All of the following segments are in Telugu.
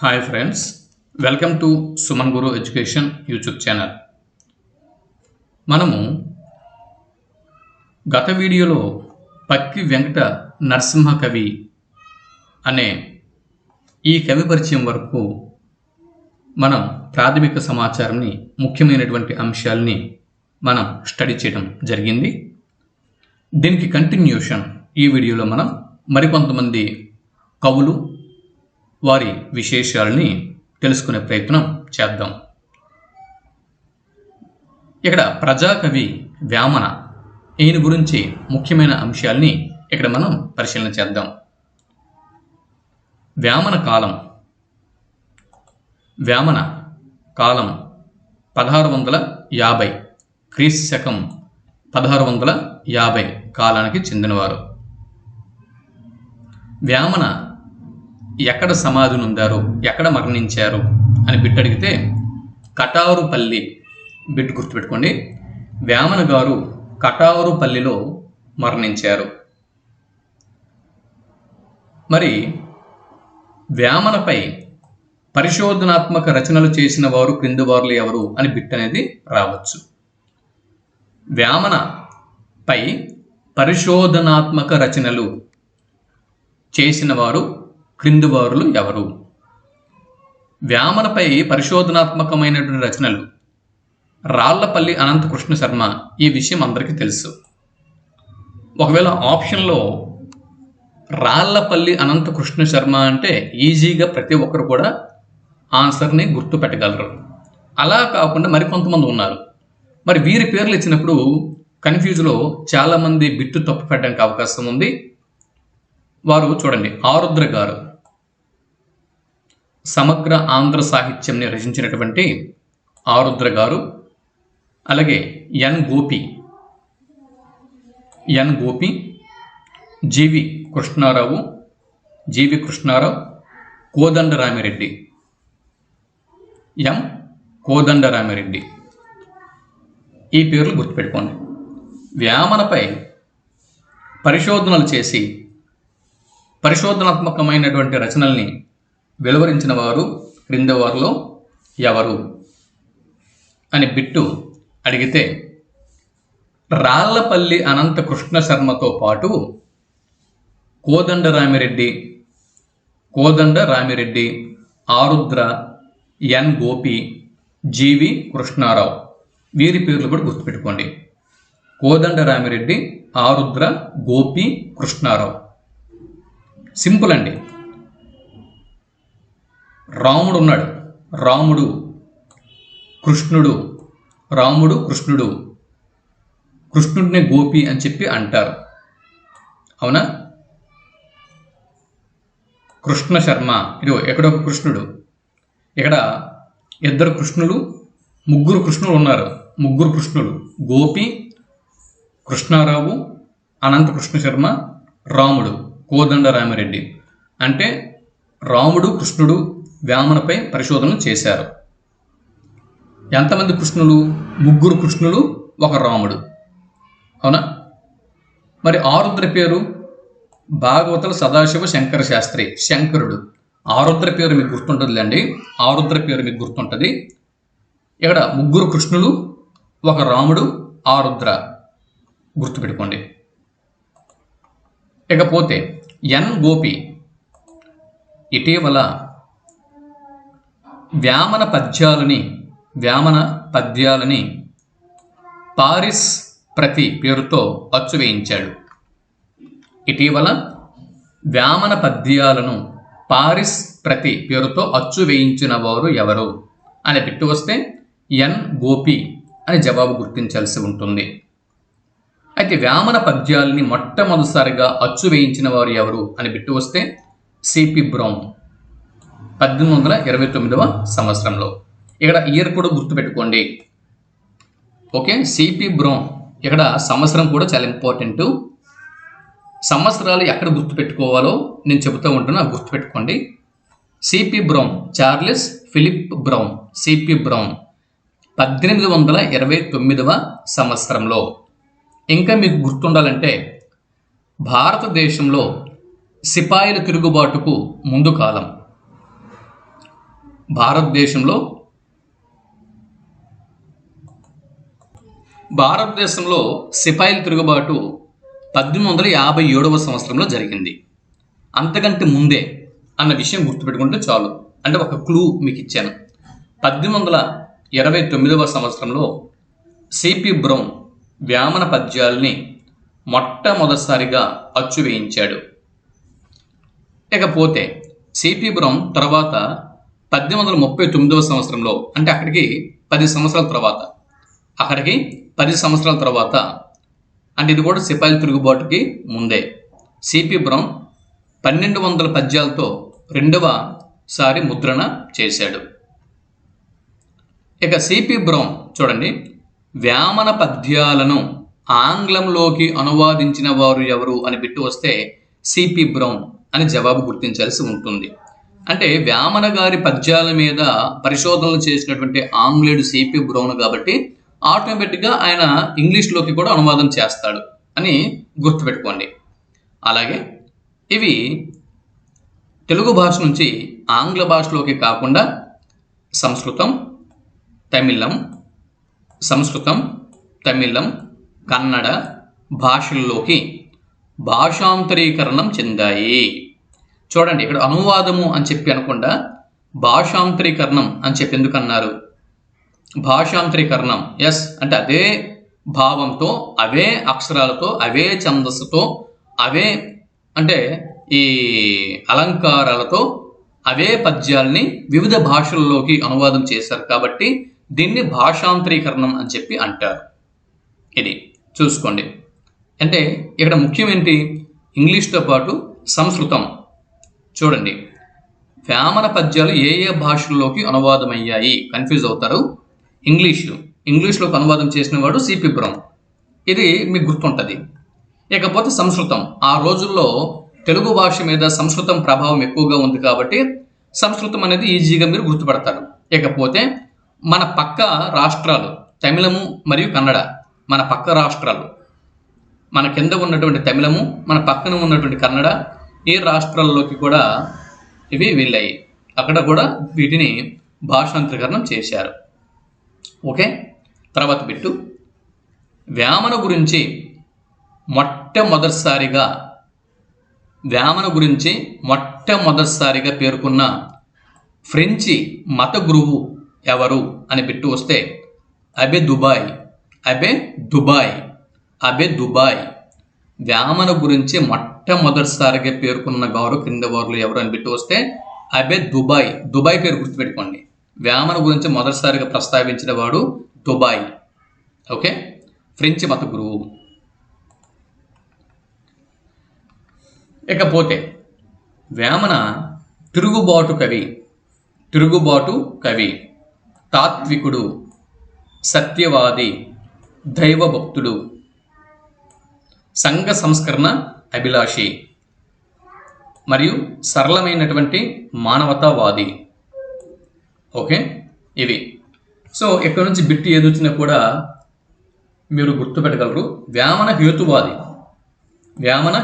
Hi friends, welcome to Suman Guru education YouTube channel. మనము గత వీడియోలో పక్కి వెంకట నరసింహ కవి అనే ఈ కవి పరిచయం వరకు మనం ప్రాథమిక సమాచారాన్ని, ముఖ్యమైనటువంటి అంశాలని మనం స్టడీ చేయడం జరిగింది. దీనికి కంటిన్యూషన్ ఈ వీడియోలో మనం మరికొంతమంది కవులు, వారి విశేషాలని తెలుసుకునే ప్రయత్నం చేద్దాం. ఇక్కడ ప్రజాకవి వేమన, ఈయన గురించి ముఖ్యమైన అంశాలని ఇక్కడ మనం పరిశీలన చేద్దాం. వేమన కాలం 1650 క్రీస్తు శకం 1650 కాలానికి చెందినవారు. వేమన ఎక్కడ సమాధి నొందారు, ఎక్కడ మరణించారు అని బిట్ అడిగితే కటారుపల్లి, బిట్ గుర్తుపెట్టుకోండి, వేమన గారు కటారుపల్లిలో మరణించారు. మరి వేమనపై పరిశోధనాత్మక రచనలు చేసిన వారు క్రింది వారులు ఎవరు అని బిట్ అనేది రావచ్చు. వేమనపై పరిశోధనాత్మక రచనలు చేసిన వారు క్రింది వారులు ఎవరు? వేమనపై పరిశోధనాత్మకమైనటువంటి రచనలు రాళ్లపల్లి అనంతకృష్ణ శర్మ. ఈ విషయం అందరికీ తెలుసు. ఒకవేళ ఆప్షన్లో రాళ్లపల్లి అనంతకృష్ణ శర్మ అంటే ఈజీగా ప్రతి ఒక్కరు కూడా ఆన్సర్ని గుర్తు పెట్టగలరు. అలా కాకుండా మరికొంతమంది ఉన్నారు. మరి వీరి పేర్లు ఇచ్చినప్పుడు కన్ఫ్యూజ్లో చాలామంది బిట్టు తప్పు పెట్టడానికి అవకాశం ఉంది. వారు చూడండి, ఆరుద్ర గారు సమగ్ర ఆంధ్ర సాహిత్యంని రచించినటువంటి ఆరుద్ర గారు, అలాగే ఎన్ గోపి, జీవి కృష్ణారావు, కోదండరామిరెడ్డి, కోదండరామిరెడ్డి. ఈ పేర్లు గుర్తుపెట్టుకోండి. వేమనపై పరిశోధనలు చేసి పరిశోధనాత్మకమైనటువంటి రచనల్ని వెలువరించిన వారు క్రింది వారిలో ఎవరు అని బిట్టు అడిగితే రాళ్లపల్లి అనంత కృష్ణ శర్మతో పాటు కోదండరామిరెడ్డి, ఆరుద్ర, ఎన్ గోపి, జీవి కృష్ణారావు, వీరి పేర్లు కూడా గుర్తుపెట్టుకోండి. కోదండరామిరెడ్డి, ఆరుద్ర, గోపి, కృష్ణారావు. సింపుల్ అండి. రాముడు ఉన్నాడు, కృష్ణుడు, కృష్ణుడిని గోపి అని చెప్పి అంటారు, అవునా? కృష్ణ శర్మ, ఇదిగో ఎక్కడో ఒక కృష్ణుడు, ఇక్కడ ఇద్దరు కృష్ణులు, ముగ్గురు కృష్ణులు ఉన్నారు. ముగ్గురు కృష్ణులు గోపి, కృష్ణారావు, అనంత కృష్ణ శర్మ, రాముడు, కోదండరామిరెడ్డి. అంటే రాముడు, కృష్ణుడు వేమనపై పరిశోధనలు చేశారు. ఎంతమంది కృష్ణులు? ముగ్గురు కృష్ణులు, ఒక రాముడు, అవునా? మరి ఆరుద్ర పేరు భాగవతుల సదాశివ శంకర శాస్త్రి, శంకరుడు. ఆరుద్ర పేరు మీకు గుర్తుంటుందిలేండి, ఇక్కడ ముగ్గురు కృష్ణులు, ఒక రాముడు, ఆరుద్ర, గుర్తుపెట్టుకోండి. ఇకపోతే ఎన్ గోపి ఇటీవల వేమన పద్యాలని పారిస్ ప్రతి పేరుతో అచ్చు వేయించాడు. ఇటీవల వేమన పద్యాలను పారిస్ ప్రతి పేరుతో అచ్చు వేయించిన వారు ఎవరు అని బిట్టు వస్తే ఎన్ గోపి అని జవాబు గుర్తించాల్సి ఉంటుంది. అయితే వేమన పద్యాలని మొట్టమొదటిసారిగా అచ్చు వేయించిన వారు ఎవరు అని బిట్టు వస్తే సిపి బ్రౌన్, 1829వ సంవత్సరంలో. ఇక్కడ ఇయర్ కూడా గుర్తుపెట్టుకోండి. Okay, CP brown. ఇక్కడ సంవత్సరం కూడా చాలా ఇంపార్టెంట్. సంవత్సరాలు ఎక్కడ గుర్తుపెట్టుకోవాలో నేను చెబుతూ ఉంటున్నా, గుర్తుపెట్టుకోండి. CP Brown, Charles Philip Brown, CP Brown 1829వ సంవత్సరంలో. ఇంకా మీకు గుర్తుండాలంటే భారతదేశంలో సిపాయిల తిరుగుబాటుకు ముందు కాలం భారతదేశంలో సిపాయిల తిరుగుబాటు 1857వ సంవత్సరంలో జరిగింది. అంతకంటే ముందే అన్న విషయం గుర్తుపెట్టుకుంటే చాలు. అంటే ఒక క్లూ మీకు ఇచ్చాను. 1829వ సంవత్సరంలో సిపి బ్రౌన్ వేమన పద్యాల్ని మొట్టమొదటిసారిగా అచ్చు వేయించాడు. ఇకపోతే సిపి బ్రౌన్ తర్వాత 1839వ సంవత్సరంలో, అంటే అక్కడికి 10 సంవత్సరాల తర్వాత అంటే ఇది కూడా సిపాయిల తిరుగుబాటుకి ముందే, సిపి బ్రౌన్ 1200 పద్యాలతో రెండవసారి ముద్రణ చేశాడు. ఇక సిపి బ్రౌన్ చూడండి, వేమన పద్యాలను ఆంగ్లంలోకి అనువాదించిన వారు ఎవరు అని పెట్టి వస్తే సిపి బ్రౌన్ అని జవాబు గుర్తించాల్సి ఉంటుంది. అంటే వేమన గారి పద్యాల మీద పరిశోధనలు చేసినటువంటి ఆంగ్లేయుడు సిపి బ్రౌన్ కాబట్టి ఆటోమేటిక్గా ఆయన ఇంగ్లీష్లోకి కూడా అనువాదం చేస్తాడు అని గుర్తుపెట్టుకోండి. అలాగే ఇవి తెలుగు భాష నుంచి ఆంగ్ల భాషలోకి కాకుండా సంస్కృతం, తమిళం, కన్నడ భాషల్లోకి భాషాంతరీకరణం చెందాయి. చూడండి, ఇక్కడ అనువాదము అని చెప్పి అనకుండా భాషాంతరీకరణం అని చెప్పి ఎందుకు అన్నారు? భాషాంతరీకరణం ఎస్ అంటే అదే భావంతో, అవే అక్షరాలతో, అవే ఛందస్సుతో, అవే అంటే ఈ అలంకారాలతో అవే పద్యాల్ని వివిధ భాషల్లోకి అనువాదం చేశారు కాబట్టి దీన్ని భాషాంతరీకరణం అని చెప్పి అంటారు. ఇది చూసుకోండి. అంటే ఇక్కడ ముఖ్యం ఏంటి? ఇంగ్లీష్తో పాటు సంస్కృతం. చూడండి, వేమన పద్యాలు ఏ ఏ భాషల్లోకి అనువాదమయ్యాయి కన్ఫ్యూజ్ అవుతారు. ఇంగ్లీష్లోకి అనువాదం చేసిన వాడు సిపి బ్రౌన్, ఇది మీకు గుర్తుంటుంది. ఇకపోతే సంస్కృతం, ఆ రోజుల్లో తెలుగు భాష మీద సంస్కృతం ప్రభావం ఎక్కువగా ఉంది కాబట్టి సంస్కృతం అనేది ఈజీగా మీరు గుర్తుపడతారు. ఇకపోతే మన పక్క రాష్ట్రాలు తమిళము మరియు కన్నడ, మన పక్క రాష్ట్రాలు, మన కింద ఉన్నటువంటి తమిళము, మన పక్కన ఉన్నటువంటి కన్నడ, ఈ రాష్ట్రాల్లోకి కూడా ఇవి వెళ్ళాయి. అక్కడ కూడా వీటిని భాషాంతరీకరణం చేశారు. ఓకే, తర్వాత బిట్టు, వేమన గురించి మొట్టమొదటిసారిగా పేర్కొన్న ఫ్రెంచి మత గురువు ఎవరు అని బిట్టు వస్తే అబే దుబాయ్. వేమన గురించి మొట్టమొదటిసారిగా పేర్కొన్న గారు కింద వారు ఎవరు అని బిట్టు వస్తే అబే దుబాయ్ పేరు గుర్తుపెట్టుకోండి. వేమన గురించి మొదటిసారిగా ప్రస్తావించిన వాడు దుబాయ్. ఓకే, ఫ్రెంచి మత గురువు. ఇకపోతే వేమన తిరుగుబాటు కవి, తాత్వికుడు, సత్యవాది, దైవభక్తుడు, సంఘ సంస్కరణ అభిలాషి మరియు సరళమైనటువంటి మానవతావాది. ఓకే, ఇవి. సో ఇక్కడ నుంచి బిట్టు ఏదొచ్చినా కూడా మీరు గుర్తుపెట్టగలరు. వేమన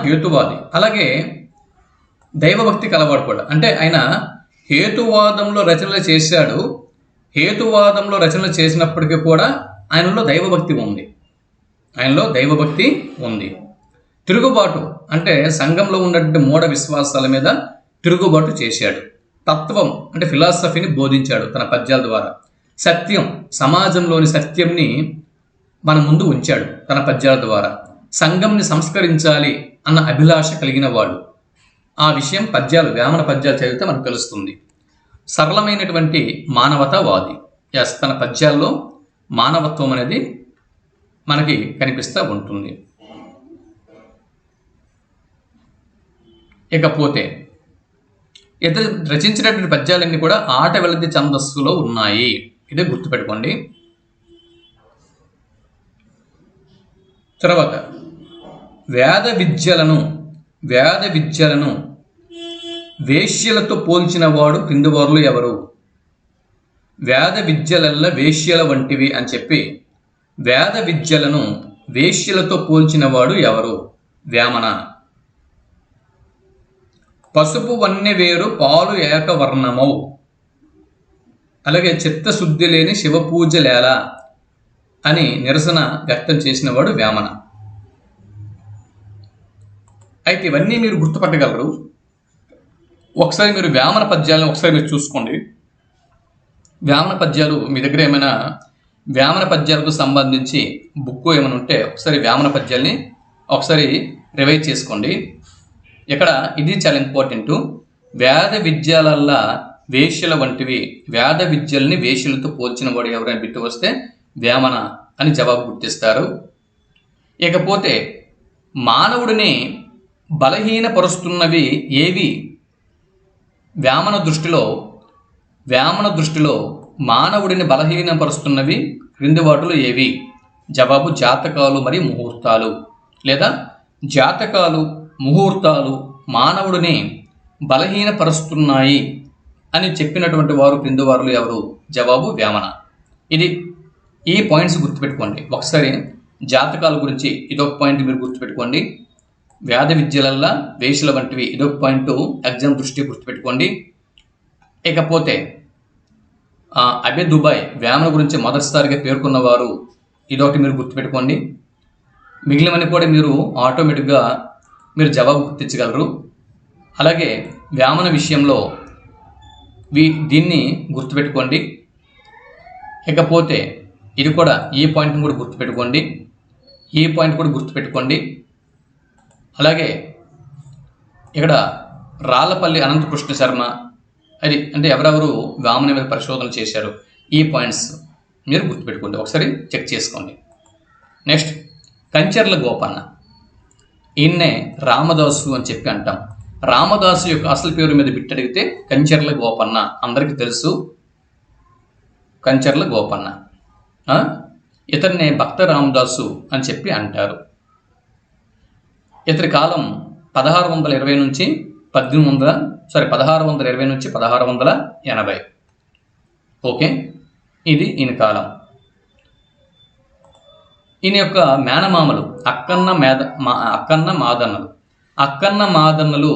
హేతువాది, అలాగే దైవభక్తి కలవాడు కూడా. అంటే ఆయన హేతువాదంలో రచనలు చేశాడు. హేతువాదంలో రచనలు చేసినప్పటికీ కూడా ఆయనలో దైవభక్తి ఉంది. తిరుగుబాటు అంటే సంఘంలో ఉన్నటువంటి మూఢ విశ్వాసాల మీద తిరుగుబాటు చేశాడు. తత్వం అంటే ఫిలాసఫీని బోధించాడు తన పద్యాల ద్వారా. సత్యం, సమాజంలోని సత్యంని మన ముందు ఉంచాడు తన పద్యాల ద్వారా. సంఘంని సంస్కరించాలి అన్న అభిలాష కలిగిన వాడు. ఆ విషయం వేమన పద్యాలు చదివితే మనకు తెలుస్తుంది. సరళమైనటువంటి మానవతావాది. ఎస్, తన పద్యాల్లో మానవత్వం అనేది మనకి కనిపిస్తూ ఉంటుంది. ఇకపోతే ఇతను రచించినటువంటి పద్యాలన్నీ కూడా ఆట వెలది ఛందస్సులో ఉన్నాయి. ఇదే గుర్తుపెట్టుకోండి. తర్వాత వేద విద్యలను వేశ్యలతో పోల్చిన వాడు క్రింది వారులు ఎవరు? వేద విద్యలల్ల వేశ్యల వంటివి అని చెప్పి వేద విద్యలను వేశ్యలతో పోల్చిన వాడు ఎవరు? వేమన. పసుపు వన్నె వేరు పాలు ఏకవర్ణమౌ. అలాగే చిత్తశుద్ధి లేని శివ పూజలేలా అని నిరసన వ్యక్తం చేసినవాడు వేమన. అయితే ఇవన్నీ మీరు గుర్తుపట్టగలరు. ఒకసారి మీరు వేమన పద్యాలను ఒకసారి మీరు చూసుకోండి. వేమన పద్యాలు మీ దగ్గర ఏమైనా వేమన పద్యాలకు సంబంధించి బుక్ ఏమైనా ఉంటే ఒకసారి వేమన పద్యాల్ని ఒకసారి రివైజ్ చేసుకోండి. ఇక్కడ ఇది చాలా ఇంపార్టెంట్. వేద విద్యలల్లా వేశ్యల వంటివి, వేద విద్యల్ని వేశ్యలతో పోల్చిన వాడు ఎవరైనా బిట్టు వస్తే వేమన అని జవాబు గుర్తిస్తారు. ఇకపోతే మానవుడిని బలహీనపరుస్తున్నవి ఏవి? వేమన దృష్టిలో మానవుడిని బలహీనపరుస్తున్నవి క్రింది వాటిలో ఏవి? జవాబు జాతకాలు మరియు ముహూర్తాలు, లేదా జాతకాలు ముహూర్తాలు మానవుడిని బలహీనపరుస్తున్నాయి అని చెప్పినటువంటి వారు క్రింది వారులు ఎవరు? జవాబు వేమన. ఈ పాయింట్స్ గుర్తుపెట్టుకోండి. ఒకసారి జాతకాల గురించి ఇదొక పాయింట్ మీరు గుర్తుపెట్టుకోండి. వేద విద్యలల్లా వేషల వంటివి ఇదొక పాయింట్ ఎగ్జామ్ దృష్టి గుర్తుపెట్టుకోండి. ఇకపోతే అబే దుబాయ్ వేమన గురించి మొదటిసారిగా పేర్కొన్నవారు, ఇదొకటి మీరు గుర్తుపెట్టుకోండి. మిగిలినవన్నీ కూడా మీరు ఆటోమేటిక్గా మీరు జవాబు గుర్తించగలరు. అలాగే వేమన విషయంలో దీన్ని గుర్తుపెట్టుకోండి. ఇకపోతే ఇది కూడా ఈ పాయింట్ని కూడా గుర్తుపెట్టుకోండి. ఈ పాయింట్ కూడా గుర్తుపెట్టుకోండి. అలాగే ఇక్కడ రాళ్లపల్లి అనంతకృష్ణ శర్మ అంటే ఎవరెవరు వేమన మీద పరిశోధన చేశారు, ఈ పాయింట్స్ మీరు గుర్తుపెట్టుకోండి. ఒకసారి చెక్ చేసుకోండి. నెక్స్ట్ కంచర్ల గోపన్న. ఈయన్నే రామదాసు అని చెప్పి అంటాం. రామదాసు యొక్క అసలు పేరు మీద బిట్ అడిగితే కంచర్ల గోపన్న, అందరికీ తెలుసు కంచర్ల గోపన్న. ఇతన్నే భక్త రామదాసు అని చెప్పి అంటారు. ఇతని కాలం 1620 నుంచి 1680. ఓకే, ఇది ఈయన కాలం. ఈయన యొక్క మేనమామలు అక్కన్న మాదన్నలు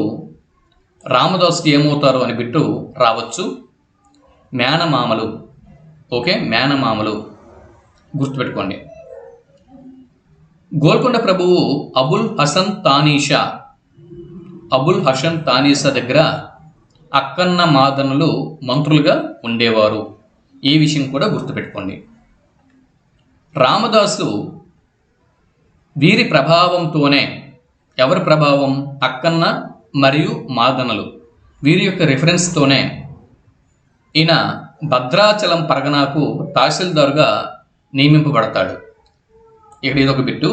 రామదాసుకి ఏమవుతారు అని బిట్టు రావచ్చు. మేనమామలు. ఓకే, మేనమామలు గుర్తుపెట్టుకోండి. గోల్కొండ ప్రభువు అబుల్ హసన్ తానీషా దగ్గర అక్కన్న మాదన్నలు మంత్రులుగా ఉండేవారు. ఈ విషయం కూడా గుర్తుపెట్టుకోండి. రామదాసు వీరి ప్రభావంతోనే, ఎవరి ప్రభావం? అక్కన్న మరియు మాదన్నలు, వీరి యొక్క రిఫరెన్స్తోనే ఈయన భద్రాచలం పరగనాకు తహసీల్దారుగా నియమింపబడతాడు. ఇక్కడ ఇదొక బిట్టు.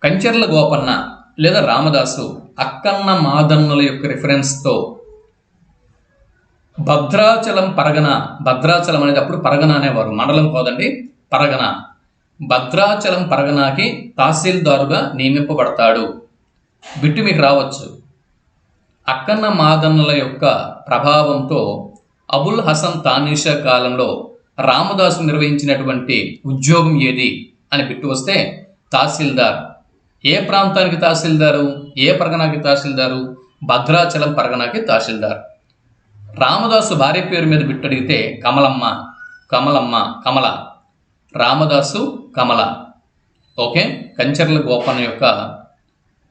కంచర్ల గోపన్న లేదా రామదాసు అక్కన్న మాదన్నల యొక్క రిఫరెన్స్తో భద్రాచలం అనేది అప్పుడు పరగన అనేవారు, మండలం కాదండి, పరగన. భద్రాచలం పరగనాకి తహసీల్దారుగా నియమింపబడతాడు. బిట్టు మీకు రావచ్చు. అక్కన్న మాదన్నల యొక్క ప్రభావంతో అబుల్ హసన్ తానీషా కాలంలో రామదాసు నిర్వహించినటువంటి ఉద్యోగం ఏది అని బిట్టు వస్తే తహసీల్దార్. ఏ ప్రాంతానికి తహసీల్దారు? ఏ పరగనాకి తహసీల్దారు? భద్రాచలం పరగనాకి తహసీల్దార్. రామదాసు భార్య పేరు మీద బిట్టు అడిగితే కమల. రామదాసు కమల. ఓకే, కంచర్ల గోపన్న యొక్క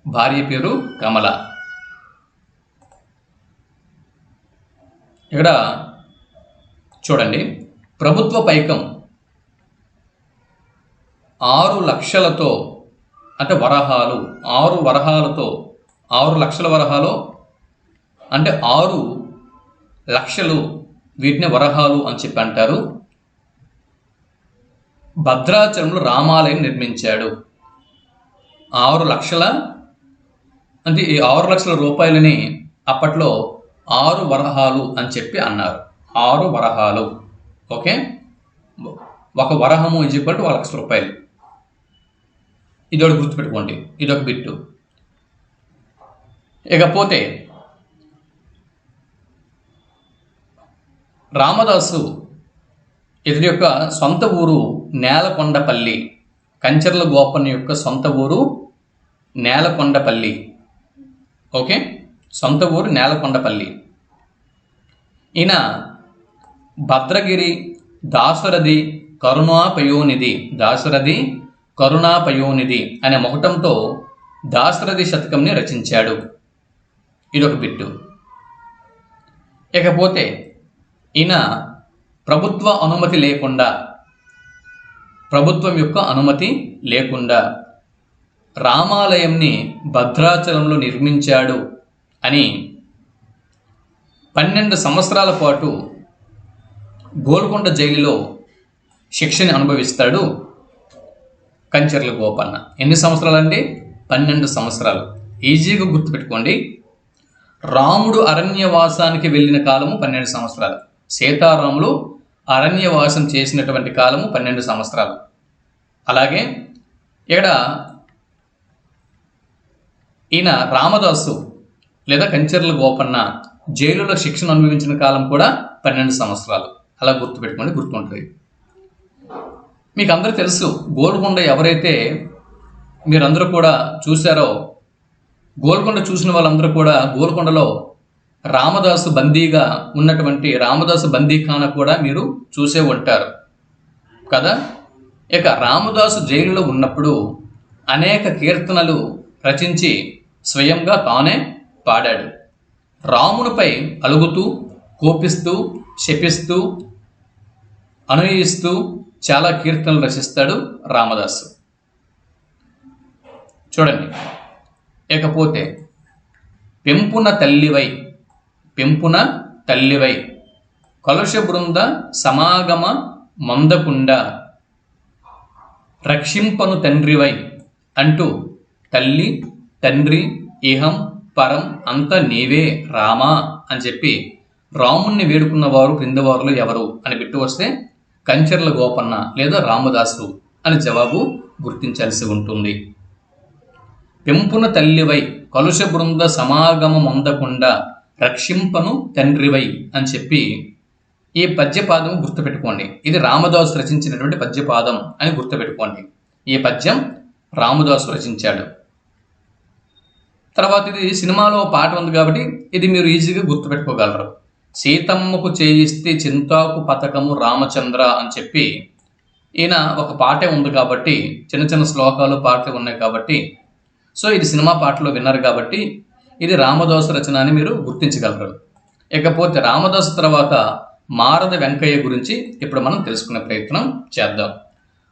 భార్య పేరు కమల. ఇక్కడ చూడండి, ప్రభుత్వ పైకం 6 లక్షలతో, అంటే వరహాలు, 6 వరహాలతో, 6 లక్షల వరహాలు అంటే 6 లక్షలు, వీటిని వరహాలు అని చెప్పి అంటారు. భద్రాచలంలో రామాలయం నిర్మించాడు. 6 లక్షల అంటే ఈ 6 లక్షల రూపాయలని అప్పట్లో 6 వరహాలు అని చెప్పి అన్నారు. 6 వరహాలు. ఓకే, ఒక వరహము = 1 లక్ష రూపాయలు. ఇదొకటి గుర్తుపెట్టుకోండి, ఇదొక బిట్టు. ఇకపోతే రామదాసు ఇతని యొక్క సొంత ఊరు నేలకొండపల్లి. కంచర్ల గోపన్న యొక్క సొంత ఊరు నేలకొండపల్లి. ఓకే, సొంత ఊరు నేలకొండపల్లి. ఈయన భద్రగిరి దాశరథి కరుణాపయోనిధి అనే మొకటంతో దాశరథి శతకంని రచించాడు. ఇదొక బిట్టు. ఇకపోతే ఈయన ప్రభుత్వం యొక్క అనుమతి లేకుండా రామాలయంని భద్రాచలంలో నిర్మించాడు అని 12 సంవత్సరాల పాటు గోల్కొండ జైలులో శిక్షని అనుభవిస్తాడు కంచర్ల గోపన్న. ఎన్ని సంవత్సరాలు అండి? 12 సంవత్సరాలు. ఈజీగా గుర్తుపెట్టుకోండి. రాముడు అరణ్యవాసానికి వెళ్ళిన కాలము 12 సంవత్సరాలు. సీతారాములు అరణ్యవాసం చేసినటువంటి కాలము 12 సంవత్సరాలు. అలాగే ఇక్కడ ఈయన రామదాసు లేదా కంచర్ల గోపన్న జైలులో శిక్షణ అనుభవించిన కాలం కూడా 12 సంవత్సరాలు. అలా గుర్తుపెట్టుకోండి, గుర్తుంటుంది. మీకు అందరూ తెలుసు, గోల్కొండ ఎవరైతే మీరందరూ కూడా చూశారో, గోల్కొండ చూసిన వాళ్ళందరూ కూడా గోల్కొండలో రామదాసు బందీగా ఉన్నటువంటి రామదాసు బందీఖానా కూడా మీరు చూసే ఉంటారు కదా. ఇక రామదాసు జైలులో ఉన్నప్పుడు అనేక కీర్తనలు రచించి స్వయంగా తానే పాడాడు. రామునిపై అలుగుతూ, కోపిస్తూ, శపిస్తూ, అనునయిస్తూ చాలా కీర్తనలు రచిస్తాడు రామదాసు. చూడండి. ఇకపోతే పెంపున తల్లివై కలుష బృంద సమాగమ మందకుండ రక్షింపను తండ్రివై అంటూ తల్లి, తండ్రి, ఇహం, పరం అంత నీవే రామా అని చెప్పి రాముణ్ణి వేడుకున్నవారు క్రిందవారులు ఎవరు అని బిట్టు వస్తే కంచర్ల గోపన్న లేదా రామదాసు అని జవాబు గుర్తించాల్సి ఉంటుంది. పెంపున తల్లివై కలుష బృంద సమాగమ మందకుండా రక్షింపను తండ్రివై అని చెప్పి ఈ పద్యపాదం గుర్తుపెట్టుకోండి. ఇది రామదాసు రచించినటువంటి పద్యపాదం అని గుర్తుపెట్టుకోండి. ఈ పద్యం రామదాసు రచించాడు. తర్వాత ఇది సినిమాలో పాట ఉంది కాబట్టి ఇది మీరు ఈజీగా గుర్తుపెట్టుకోగలరు. సీతమ్మకు చేయిస్తే చింతాకు పథకము రామచంద్ర అని చెప్పి ఈయన ఒక పాటే ఉంది కాబట్టి, చిన్న చిన్న శ్లోకాలు పాటలు ఉన్నాయి కాబట్టి, సో ఇది సినిమా పాటలో విన్నారు కాబట్టి ఇది రామదాసు రచన అని మీరు గుర్తించగలరు. ఇకపోతే రామదాసు తర్వాత మారద వెంకయ్య గురించి ఇప్పుడు మనం తెలుసుకునే ప్రయత్నం చేద్దాం.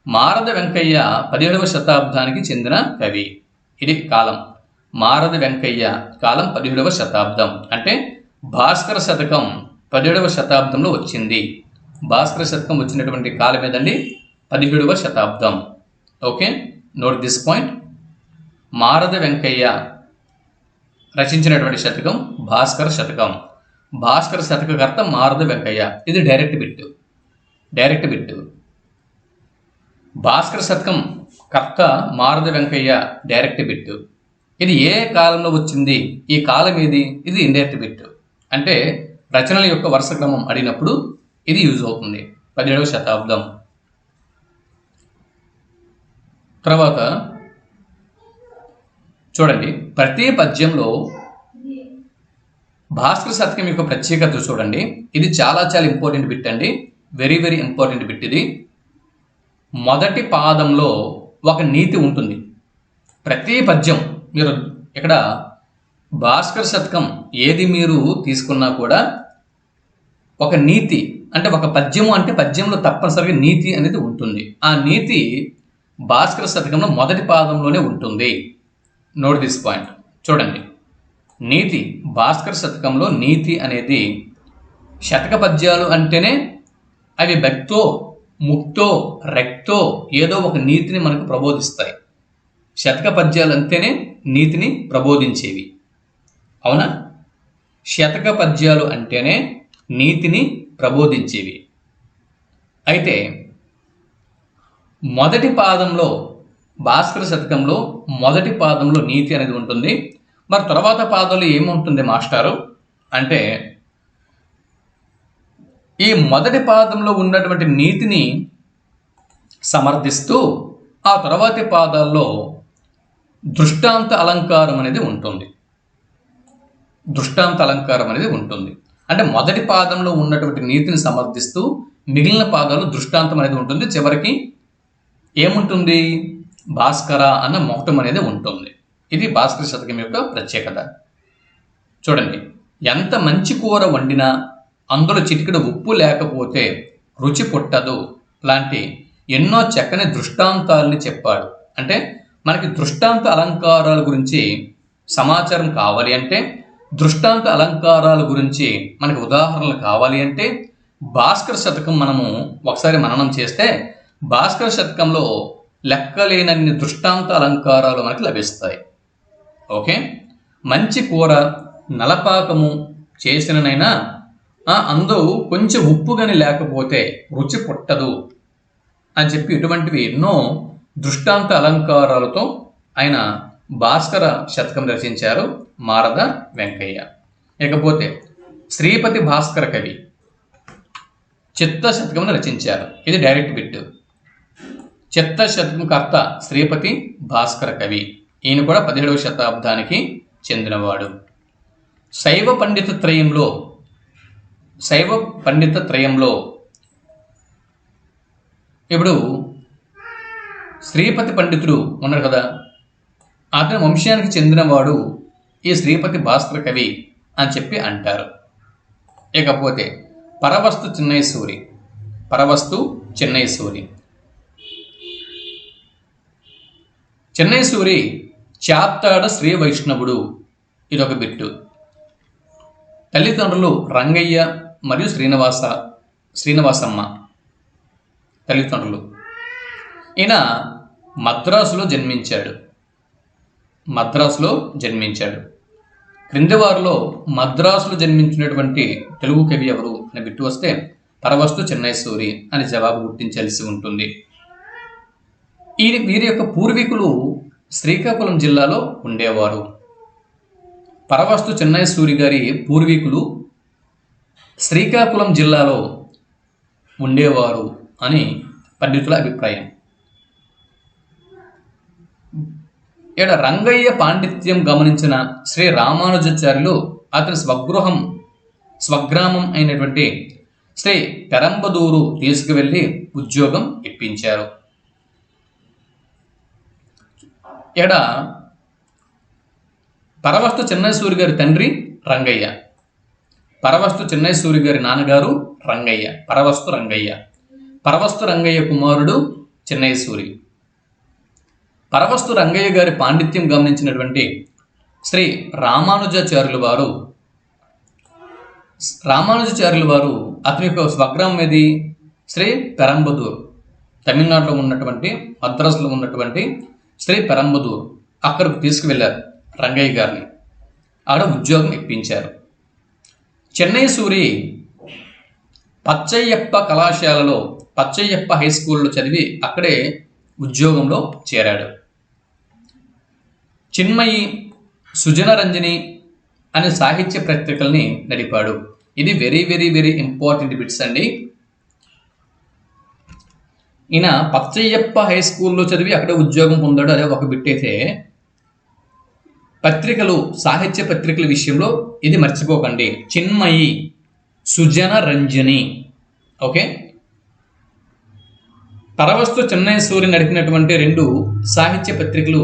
మారద వెంకయ్య 17వ శతాబ్దానికి చెందిన కవి. ఇది కాలం. మారద వెంకయ్య కాలం 17వ శతాబ్దం. అంటే భాస్కర శతకం 17వ శతాబ్దంలో వచ్చింది. భాస్కర శతకం వచ్చినటువంటి కాలం ఏదండి? 17వ శతాబ్దం. Okay, note this point. Marada Venkaiah రచించినటువంటి శతకం భాస్కర శతకం. భాస్కర శతకకర్త మారద వెంకయ్య. ఇది డైరెక్ట్ బిట్. భాస్కర శతకం కర్త మారద వెంకయ్య డైరెక్ట్ బిట్. ఇది ఏ కాలంలో వచ్చింది, ఈ కాలం ఏది, ఇది ఇండైరెక్ట్ బిట్. అంటే రచనల యొక్క వరుస క్రమం అడిగినప్పుడు ఇది యూజ్ అవుతుంది. 17వ శతాబ్దం. తర్వాత చూడండి, ప్రతి పద్యంలో భాస్కర శతకం యొక్క ప్రత్యేకత చూడండి. ఇది చాలా ఇంపార్టెంట్ బిట్ అండి. వెరీ ఇంపార్టెంట్ బిట్ ఇది. మొదటి పాదంలో ఒక నీతి ఉంటుంది. ప్రతి పద్యం మీరు ఇక్కడ భాస్కర శతకం ఏది మీరు తీసుకున్నా కూడా ఒక నీతి అంటే ఒక పద్యము అంటే పద్యంలో తప్పనిసరిగా నీతి అనేది ఉంటుంది. ఆ నీతి భాస్కర శతకంలో మొదటి పాదంలోనే ఉంటుంది. Note this point. చూడండి, నీతి భాస్కర శతకంలో నీతి అనేది శతక పద్యాలు అంటేనే అవి భక్తో, ముక్తో, రెక్తో ఏదో ఒక నీతిని మనకు ప్రబోధిస్తాయి. శతక పద్యాలు అంటేనే నీతిని ప్రబోధించేవి. అవునా? శతక పద్యాలు అంటేనే నీతిని ప్రబోధించేవి. అయితే మొదటి పాదంలో భాస్కర శతకంలో మొదటి పాదంలో నీతి అనేది ఉంటుంది. మరి తర్వాత పాదంలో ఏముంటుంది మాస్టారు అంటే, ఈ మొదటి పాదంలో ఉన్నటువంటి నీతిని సమర్థిస్తూ ఆ తర్వాతి పాదాల్లో దృష్టాంత అలంకారం అనేది ఉంటుంది. అంటే మొదటి పాదంలో ఉన్నటువంటి నీతిని సమర్థిస్తూ మిగిలిన పాదాలు దృష్టాంతం అనేది ఉంటుంది. చివరికి ఏముంటుంది? భాస్కర అన్న మొహటం అనేది ఉంటుంది. ఇది భాస్కర శతకం యొక్క ప్రత్యేకత. చూడండి, ఎంత మంచి కూర వండినా అందులో చిటికెడు ఉప్పు లేకపోతే రుచి పుట్టదు లాంటి ఎన్నో చక్కని దృష్టాంతాలని చెప్పాడు. అంటే మనకి దృష్టాంత అలంకారాల గురించి సమాచారం కావాలి అంటే, దృష్టాంత అలంకారాల గురించి మనకు ఉదాహరణలు కావాలి అంటే భాస్కర శతకం మనము ఒకసారి మననం చేస్తే భాస్కర శతకంలో లెక్కలేనన్ని దృష్టాంత అలంకారాలు మనకి లభిస్తాయి. ఓకే, మంచి కూర నలపాకము చేసిననైనా అందు కొంచెం ఉప్పు కానీ లేకపోతే రుచి పుట్టదు అని చెప్పి ఇటువంటివి ఎన్నో దృష్టాంత అలంకారాలతో ఆయన భాస్కర శతకం రచించారు మారద వెంకయ్య. ఇకపోతే శ్రీపతి భాస్కర కవి చిత్త శతకం రచించారు. ఇది డైరెక్ట్ బిట్. చిత్త శతకం కర్త శ్రీపతి భాస్కర కవి. ఈయన కూడా 17వ శతాబ్దానికి చెందినవాడు. శైవ పండిత త్రయంలో ఇప్పుడు శ్రీపతి పండితుడు ఉన్నారు కదా, అతని వంశానికి చెందినవాడు ఈ శ్రీపతి భాస్కర కవి అని చెప్పి అంటారు. ఇకపోతే పరవస్తు చెన్నై సూరి చాప్తాడ శ్రీ వైష్ణవుడు. ఇదొక బిట్టు. తల్లిదండ్రులు రంగయ్య మరియు శ్రీనివాసమ్మ తల్లిదండ్రులు. ఈయన మద్రాసులో జన్మించాడు. క్రింది వారిలో మద్రాసులో జన్మించినటువంటి తెలుగు కవి ఎవరు అని బిట్టు వస్తే పరవస్తు చెన్నై సూరి అని జవాబు గుర్తించాల్సి ఉంటుంది. వీరి యొక్క పూర్వీకులు శ్రీకాకుళం జిల్లాలో ఉండేవారు. పరవస్తు చెన్నై సూరి గారి పూర్వీకులు శ్రీకాకుళం జిల్లాలో ఉండేవారు అని పండితుల అభిప్రాయం. ఇక్కడ రంగయ్య పాండిత్యం గమనించిన శ్రీ రామానుజాచార్యులు అతని స్వగ్రామం అయినటువంటి శ్రీ పెరంబదూరు తీసుకువెళ్ళి ఉద్యోగం ఇప్పించారు. ఇక్కడ పరవస్తు చెన్నై సూరి గారి తండ్రి రంగయ్య, పరవస్తు చెన్నై సూరి గారి నాన్నగారు రంగయ్య, పరవస్తు రంగయ్య కుమారుడు చెన్నై సూరి. పరవస్తు రంగయ్య గారి పాండిత్యం గమనించినటువంటి శ్రీ రామానుజాచార్యులు వారు అతని యొక్క స్వగ్రామం ఏది? శ్రీ పెరంబదూర్, తమిళనాడులో ఉన్నటువంటి మద్రాసులో ఉన్నటువంటి శ్రీ పెరంబదూర్. అక్కడికి తీసుకువెళ్ళారు రంగయ్య గారిని. ఆడ ఉద్యోగం ఇప్పించారు. చెన్నై సూరి పచ్చయ్యప్ప కళాశాలలో, పచ్చయ్యప్ప హై స్కూల్లో చదివి అక్కడే ఉద్యోగంలో చేరాడు. చిన్మయి, సుజనరంజని అనే సాహిత్య పత్రికల్ని నడిపాడు. ఇది very very very important bits అండి. ఈయన పచ్చయ్యప్ప హై స్కూల్లో చదివి అక్కడే ఉద్యోగం పొందాడు. అదే ఒక బిట్ అయితే, పత్రికలు, సాహిత్య పత్రికల విషయంలో ఇది మర్చిపోకండి. చిన్మయి, సుజనరంజని. ఓకే, పరవస్తు చెన్నై సూరి నడిపినటువంటి 2 సాహిత్య పత్రికలు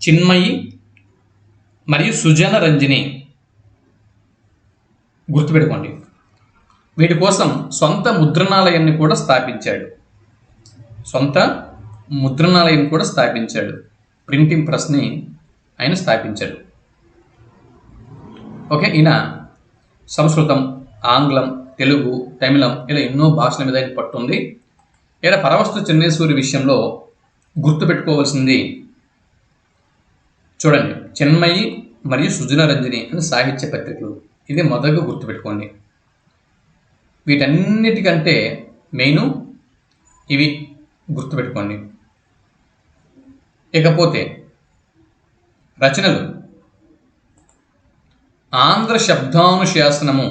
చిన్మయి మరియు సుజనరంజని. గుర్తుపెట్టుకోండి. వీటి కోసం సొంత ముద్రణాలయాన్ని కూడా స్థాపించాడు. ప్రింటింగ్ ప్రెస్ని ఆయన స్థాపించాడు. ఓకే, ఈయన సంస్కృతం, ఆంగ్లం, తెలుగు, తమిళం ఇలా ఎన్నో భాషల మీద ఆయన పట్టుంది. ఇలా పరవస్తు చెన్నై సూరి విషయంలో గుర్తుపెట్టుకోవాల్సింది చూడండి, చిన్మయి మరియు సుజనరంజని అనే సాహిత్య పత్రికలు. ఇది మొదటగా గుర్తుపెట్టుకోండి. వీటన్నిటికంటే మెయిన్ ఇవి గుర్తుపెట్టుకోండి. ఇకపోతే రచనలు. ఆంధ్ర శబ్దానుశాసనము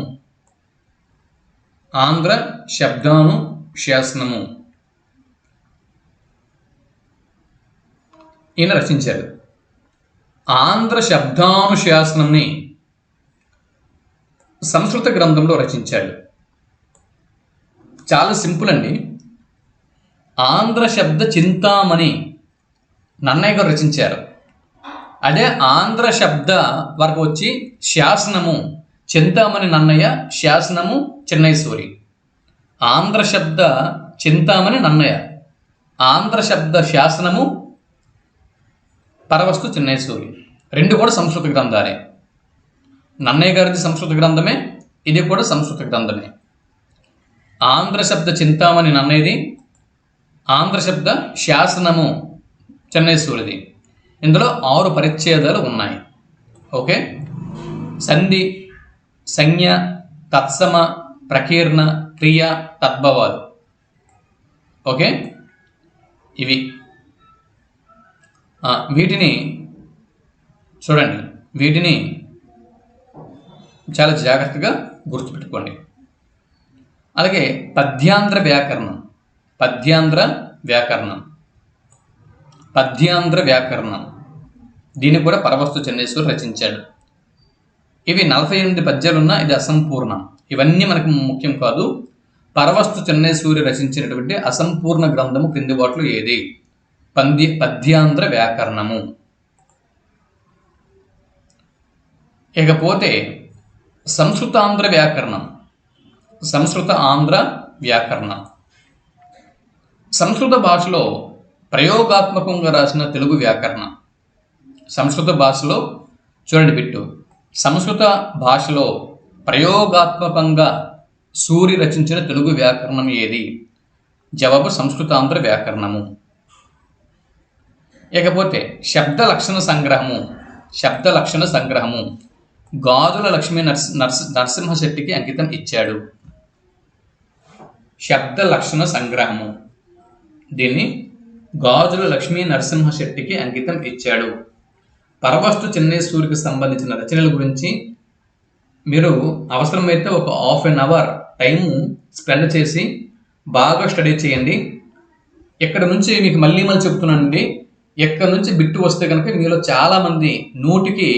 ఈయన రచించాడు. ఆంధ్ర శబ్దానుశాసనంని సంస్కృత గ్రంథంలో రచించాడు? చాలా సింపుల్ అండి. ఆంధ్ర శబ్ద చింతామణి నన్నయ్య గారు రచించారు. అదే ఆంధ్ర శబ్ద వరకు వచ్చి శాసనము చింతామణి నన్నయ్య, శాసనము చెన్నై సూరి. ఆంధ్ర శబ్ద చింతామణి నన్నయ్య, ఆంధ్ర శబ్ద శాసనము పరవస్తు చెన్నై సూరి. రెండు కూడా సంస్కృత గ్రంథాలే. నన్నయ్య గారిది సంస్కృత గ్రంథమే, ఇది కూడా సంస్కృత గ్రంథమే. ఆంధ్ర శబ్ద చింతామణి నన్నయ్యది, ఆంధ్ర శబ్ద శాసనము చెన్నై సూరిది. ఇందులో 6 పరిచ్ఛేదాలు ఉన్నాయి. ఓకే. సంధి, సంజ్ఞ, తత్సమ, ప్రకీర్ణ, క్రియ, తద్భవాలు. ఓకే. ఇవి వీటిని చూడండి, వీటిని చాలా జాగ్రత్తగా గుర్తుపెట్టుకోండి. అలాగే పద్యాంధ్ర వ్యాకరణం, పద్యాంధ్ర వ్యాకరణం, పద్యాంధ్ర వ్యాకరణం, దీన్ని కూడా పరవస్తు చెన్నై సూరి రచించాడు. ఇవి 48 పద్యాలున్న ఇది అసంపూర్ణం. ఇవన్నీ మనకు ముఖ్యం కాదు. పరవస్తు చెన్నై సూరి రచించినటువంటి అసంపూర్ణ గ్రంథము క్రింది వాటిలో ఏది? పద్యాంధ్ర వ్యాకరణము. ఇకపోతే సంస్కృతాంధ్ర వ్యాకరణం, సంస్కృత ఆంధ్ర వ్యాకరణం. సంస్కృత భాషలో ప్రయోగాత్మకంగా రాసిన తెలుగు వ్యాకరణం. సంస్కృత భాషలో చూడండి బిట్టు, సంస్కృత భాషలో ప్రయోగాత్మకంగా సూరి రచించిన తెలుగు వ్యాకరణం ఏది? జవాబు సంస్కృతాంధ్ర వ్యాకరణము. ఇకపోతే శబ్ద లక్షణ సంగ్రహము, శబ్ద లక్షణ సంగ్రహము గాజుల లక్ష్మీ నరసింహశెట్టికి అంకితం ఇచ్చాడు. శబ్ద లక్షణ సంగ్రహము, దీన్ని గాజుల లక్ష్మీ నరసింహశెట్టికి అంకితం ఇచ్చాడు. పరవస్తు చెన్నై సూరికి సంబంధించిన రచనల గురించి మీరు అవసరమైతే ఒక ½ an hour టైము స్పెండ్ చేసి బాగా స్టడీ చేయండి. ఇక్కడ నుంచి మీకు మళ్ళీ చెప్తున్నానండి, ఎక్కడి నుంచి బిట్టు వస్తే కనుక మీలో చాలామంది 100కి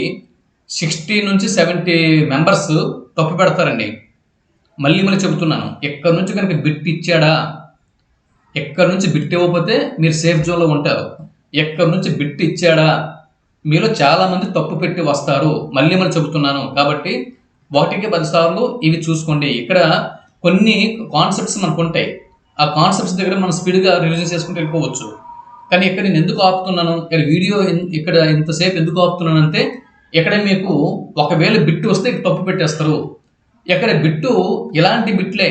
60 నుంచి 70 మెంబర్స్ తప్పు పెడతారండి. మళ్ళీ చెబుతున్నాను, ఎక్కడి నుంచి కనుక బిట్ ఇచ్చాడా, ఎక్కడి నుంచి బిట్ ఇవ్వకపోతే మీరు సేఫ్ జోన్లో ఉంటారు. ఎక్కడి నుంచి బిట్ ఇచ్చాడా మీలో చాలామంది తప్పు పెట్టి వస్తారు. మళ్ళీ చెబుతున్నాను కాబట్టి 1కి 10 సార్లు ఇవి చూసుకోండి. ఇక్కడ కొన్ని కాన్సెప్ట్స్ మనకు ఉంటాయి. ఆ కాన్సెప్ట్స్ దగ్గర మనం స్పీడ్గా రివిజన్ చేసుకుంటూ వెళ్ళిపోవచ్చు. కానీ ఇక్కడ నేను ఎందుకు ఆపుతున్నాను, ఇక్కడ వీడియో ఇక్కడ ఇంతసేపు ఎందుకు ఆపుతున్నాను అంటే, ఇక్కడ మీకు ఒకవేళ బిట్టు వస్తే తప్పు పెట్టేస్తారు. ఇక్కడ బిట్టు ఇలాంటి బిట్లే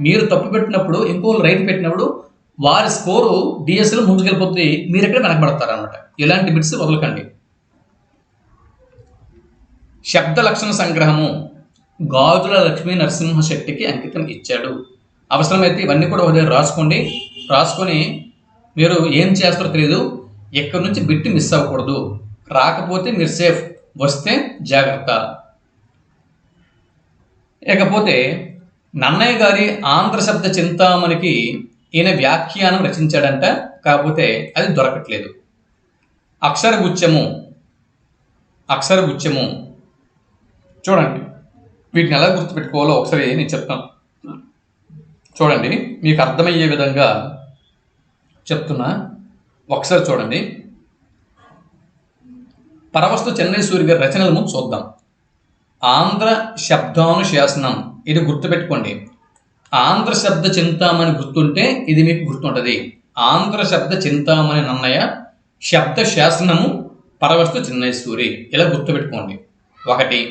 మీరు తప్పు పెట్టినప్పుడు ఇంకోళ్ళు రైట్ పెట్టినప్పుడు వారి స్కోరు డిఎస్లో ముందుకెళ్ళిపోతుంది, మీరు ఎక్కడ వెనకబడతారు అనమాట. ఇలాంటి బిట్స్ వదలకండి. శబ్ద లక్షణ సంగ్రహము గాజుల లక్ష్మీ నరసింహశెట్టికి అంకితం ఇచ్చాడు. అవసరమైతే ఇవన్నీ కూడా ఉదయం రాసుకొని మీరు ఏం చేస్తారో తెలియదు, ఎక్కడి నుంచి బిట్టి మిస్ అవ్వకూడదు. రాకపోతే మీరు సేఫ్, వస్తే జాగ్రత్త. ఇకపోతే నన్నయ్య గారి ఆంధ్ర శబ్ద చింతామణికి ఈయన వ్యాఖ్యానం రచించాడంట, కాకపోతే అది దొరకట్లేదు. అక్షరగుచ్ఛము, అక్షరగుచ్ఛము చూడండి, వీటిని ఎలా గుర్తుపెట్టుకోవాలో ఒకసారి నేను చెప్తాను. చూడండి, మీకు అర్థమయ్యే విధంగా చెప్తున్నా, ఒకసారి చూడండి. పరవస్తు చెన్నై సూరి గారి రచనలను చూద్దాం. ఆంధ్ర శబ్దానుశాసనం, ఇది గుర్తుపెట్టుకోండి. ఆంధ్ర శబ్ద చింతామణి గుర్తుంటే ఇది మీకు గుర్తుంటుంది. ఆంధ్ర శబ్ద చింతామణి నన్నయ్య, శబ్ద శాసనము పరవస్తు చెన్నై సూరి, ఇలా గుర్తుపెట్టుకోండి. 1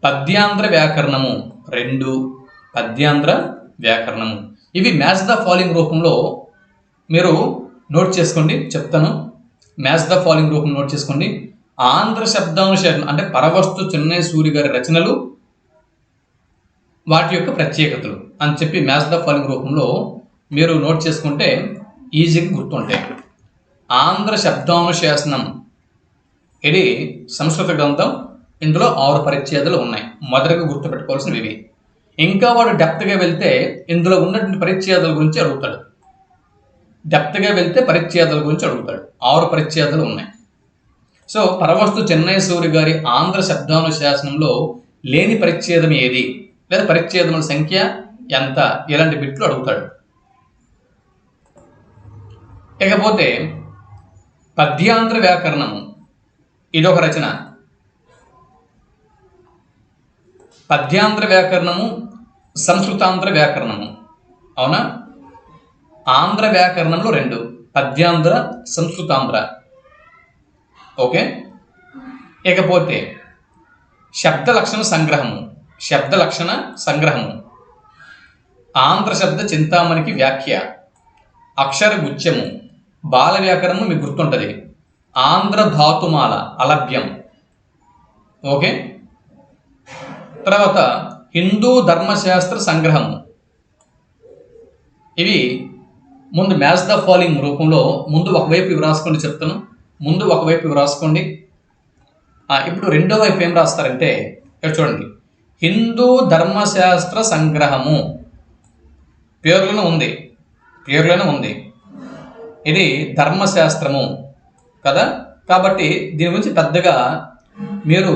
పద్యాంధ్ర వ్యాకరణము, 2 పద్యాంధ్ర వ్యాకరణము. ఇవి మ్యాచ్ ద ఫాలోయింగ్ రూపంలో మీరు నోట్ చేసుకోండి, చెప్తాను. మ్యాచ్ ద ఫాలోయింగ్ రూపం నోట్ చేసుకోండి. ఆంధ్ర శబ్దానుశాసనం అంటే పరవస్తు చెన్నై సూరి గారి రచనలు, వాటి యొక్క ప్రత్యేకతలు అని చెప్పి మ్యాచ్ ద ఫాలోయింగ్ రూపంలో మీరు నోట్ చేసుకుంటే ఈజీగా గుర్తుంటాయి. ఆంధ్ర శబ్దానుశాసనం ఇది సంస్కృత గ్రంథం. ఇందులో 6 పరిచ్ఛేదాలు ఉన్నాయి. మొదటగా గుర్తుపెట్టుకోవాల్సినవి ఇవి. ఇంకా వాడు డెప్త్గా వెళ్తే ఇందులో ఉన్నటువంటి పరిచ్ఛేదాల గురించి అడుగుతాడు. డెప్త్గా వెళ్తే పరిచ్ఛేదాల గురించి అడుగుతాడు. 6 పరిచ్ఛేదాలు ఉన్నాయి. సో పరవస్తు చెన్నై సూరి గారి ఆంధ్ర శబ్దానుశాసనంలో లేని పరిచ్ఛేదం ఏది, లేదా పరిచ్ఛేదముల సంఖ్య ఎంత, ఇలాంటి బిట్లు అడుగుతాడు. ఇకపోతే పద్యాంధ్ర వ్యాకరణము, ఇదొక రచన. పద్యాంధ్ర వ్యాకరణము, సంస్కృతాంధ్ర వ్యాకరణము, అవునా? ఆంధ్ర వ్యాకరణంలో రెండు, పద్యాంధ్ర, సంస్కృతాంధ్ర. ఓకే. ఇకపోతే శబ్ద లక్షణ సంగ్రహము, శబ్ద లక్షణ సంగ్రహము, ఆంధ్ర శబ్ద చింతామణికి వ్యాఖ్య, అక్షర గుచ్ఛము, బాల వ్యాకరణము మీకు గుర్తుంటుంది, ఆంధ్ర ధాతుమాల అలభ్యం. ఓకే. తర్వాత హిందూ ధర్మశాస్త్ర సంగ్రహము. ఇవి ముందు మ్యాచ్ ద ఫాలోయింగ్ రూపంలో ముందు ఒకవైపు ఇవి రాసుకోండి, చెప్తాను. ముందు ఒకవైపు ఇవి రాసుకోండి. ఇప్పుడు రెండో వైపు ఏం రాస్తారంటే ఇక్కడ చూడండి, హిందూ ధర్మశాస్త్ర సంగ్రహము పేర్లోనే ఉంది. ఇది ధర్మశాస్త్రము కదా, కాబట్టి దీని గురించి పెద్దగా మీరు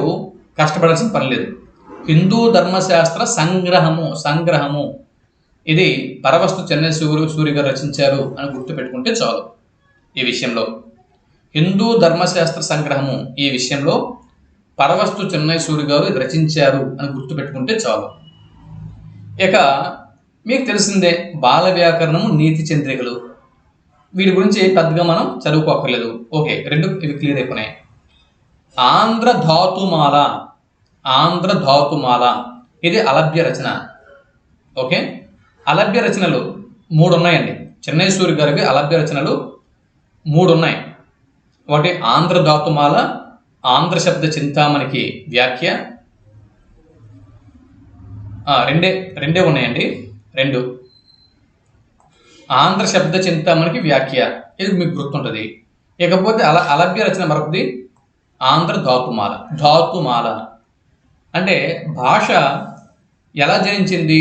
కష్టపడాల్సిన పని లేదు. హిందూ ధర్మశాస్త్ర సంగ్రహము ఇది పరవస్తు చెన్నై సూరి గారు రచించారు అని గుర్తుపెట్టుకుంటే చాలు. ఈ విషయంలో హిందూ ధర్మశాస్త్ర సంగ్రహము, ఈ విషయంలో పరవస్తు చెన్నై సూరి గారు ఇది రచించారు అని గుర్తుపెట్టుకుంటే చాలు. ఇక మీకు తెలిసిందే బాల వ్యాకరణము, నీతి చంద్రికలు, వీటి గురించి పెద్దగా మనం చదువుకోకర్లేదు. ఓకే, రెండు ఇవి క్లియర్ అయిపోయినాయి. ఆంధ్ర ధాతుమాల ఇది అలభ్య రచన. ఓకే, అలభ్య రచనలు 3 ఉన్నాయండి. చెన్నై సూరి గారికి అలభ్య రచనలు 3 ఉన్నాయి. ఒకటి ఆంధ్ర ధాతుమాల, ఆంధ్ర శబ్ద చింతామణికి వ్యాఖ్య, రెండే ఉన్నాయండి, 2. ఆంధ్ర శబ్ద చింతామణికి వ్యాఖ్య, ఇది మీకు గుర్తుంటుంది. ఇకపోతే అలభ్య రచన మరొకటి ఆంధ్ర ధాతుమాల. అంటే భాష ఎలా జనించింది,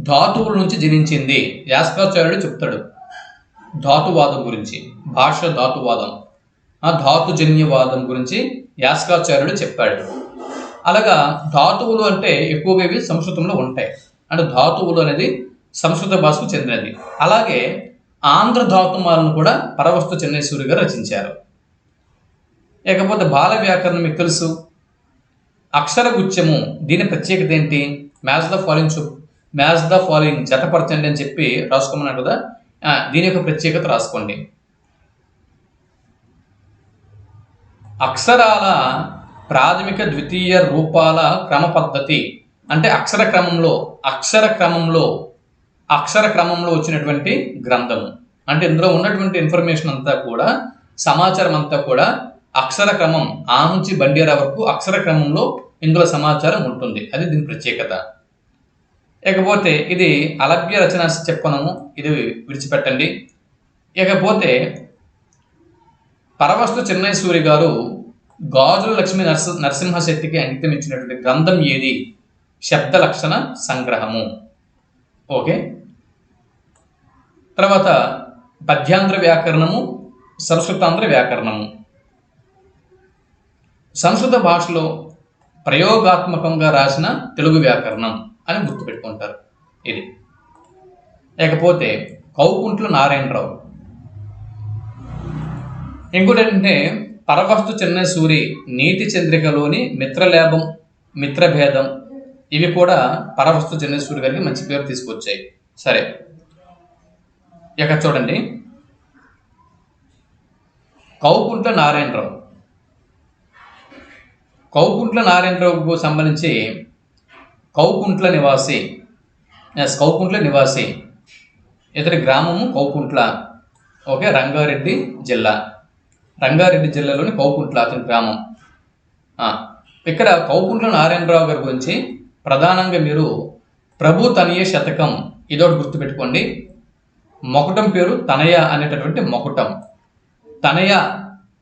ధాతువుల నుంచి జనించింది. యాస్కాచార్యుడు చెప్తాడు ధాతువాదం గురించి, భాష ధాతువాదం, ధాతుజన్యవాదం గురించి యాస్కాచార్యుడు చెప్పాడు. అలాగా ధాతువులు అంటే ఎక్కువగా ఇవి సంస్కృతంలో ఉంటాయి, అంటే ధాతువులు అనేది సంస్కృత భాషకు చెందినది. అలాగే ఆంధ్ర ధాతుమాలను కూడా పరవస్తు చెన్నై సూరి గారు రచించారు. ఇకపోతే బాల వ్యాకరణం మీకు తెలుసు, అక్షర గుచ్ఛము, దీని ప్రత్యేకత ఏంటి, మ్యాచ్ ద ఫాలోయింగ్ జతపరచండి అని చెప్పి రాసుకోమన్నారు కదా, దీని యొక్క ప్రత్యేకత రాసుకోండి. అక్షరాల ప్రాథమిక ద్వితీయ రూపాల క్రమ పద్ధతి, అంటే అక్షర క్రమంలో వచ్చినటువంటి గ్రంథము. అంటే ఇందులో ఉన్నటువంటి ఇన్ఫర్మేషన్ అంతా కూడా, సమాచారం అంతా కూడా అక్షర క్రమం, ఆ నుంచి బండియారా వరకు అక్షర క్రమంలో ఇందులో సమాచారం ఉంటుంది. అది దీని ప్రత్యేకత. ఇకపోతే ఇది అలభ్య రచన చెప్పను, ఇది విడిచిపెట్టండి. ఇకపోతే పరవస్తు చెన్నై సూరి గారు గాజుల లక్ష్మీ నరసింహశెట్టికి అంకితం ఇచ్చినటువంటి గ్రంథం ఏది, శబ్ద లక్షణ సంగ్రహము. ఓకే. తర్వాత పద్యాంధ్ర వ్యాకరణము, సంస్కృతాంధ్ర వ్యాకరణము. సంస్కృత భాషలో ప్రయోగాత్మకంగా రాసిన తెలుగు వ్యాకరణం అని గుర్తుపెట్టుకుంటారు ఇది. ఇకపోతే కౌకుంట్ల నారాయణరావు. ఇంకోటి ఏంటంటే పరవస్తు చెన్నై సూరి నీతి చంద్రికలోని మిత్రలేభం, మిత్రభేదం, ఇవి కూడా పరవస్తు చెన్నై సూరి గారికి మంచి పేరు తీసుకొచ్చాయి. సరే, ఇక చూడండి, కౌకుంట్ల నారాయణరావుకు సంబంధించి కౌకుంట్ల నివాసి, ఇతడి గ్రామము కౌకుంట్ల. ఓకే, రంగారెడ్డి జిల్లాలోని కౌకుంట్ల అతని గ్రామం. ఇక్కడ కౌకుంట్ల నారాయణరావు గారి గురించి ప్రధానంగా మీరు ప్రభు తనయ శతకం ఇదొకటి గుర్తుపెట్టుకోండి. మొకటం పేరు తనయ అనేటటువంటి మొకటం. తనయ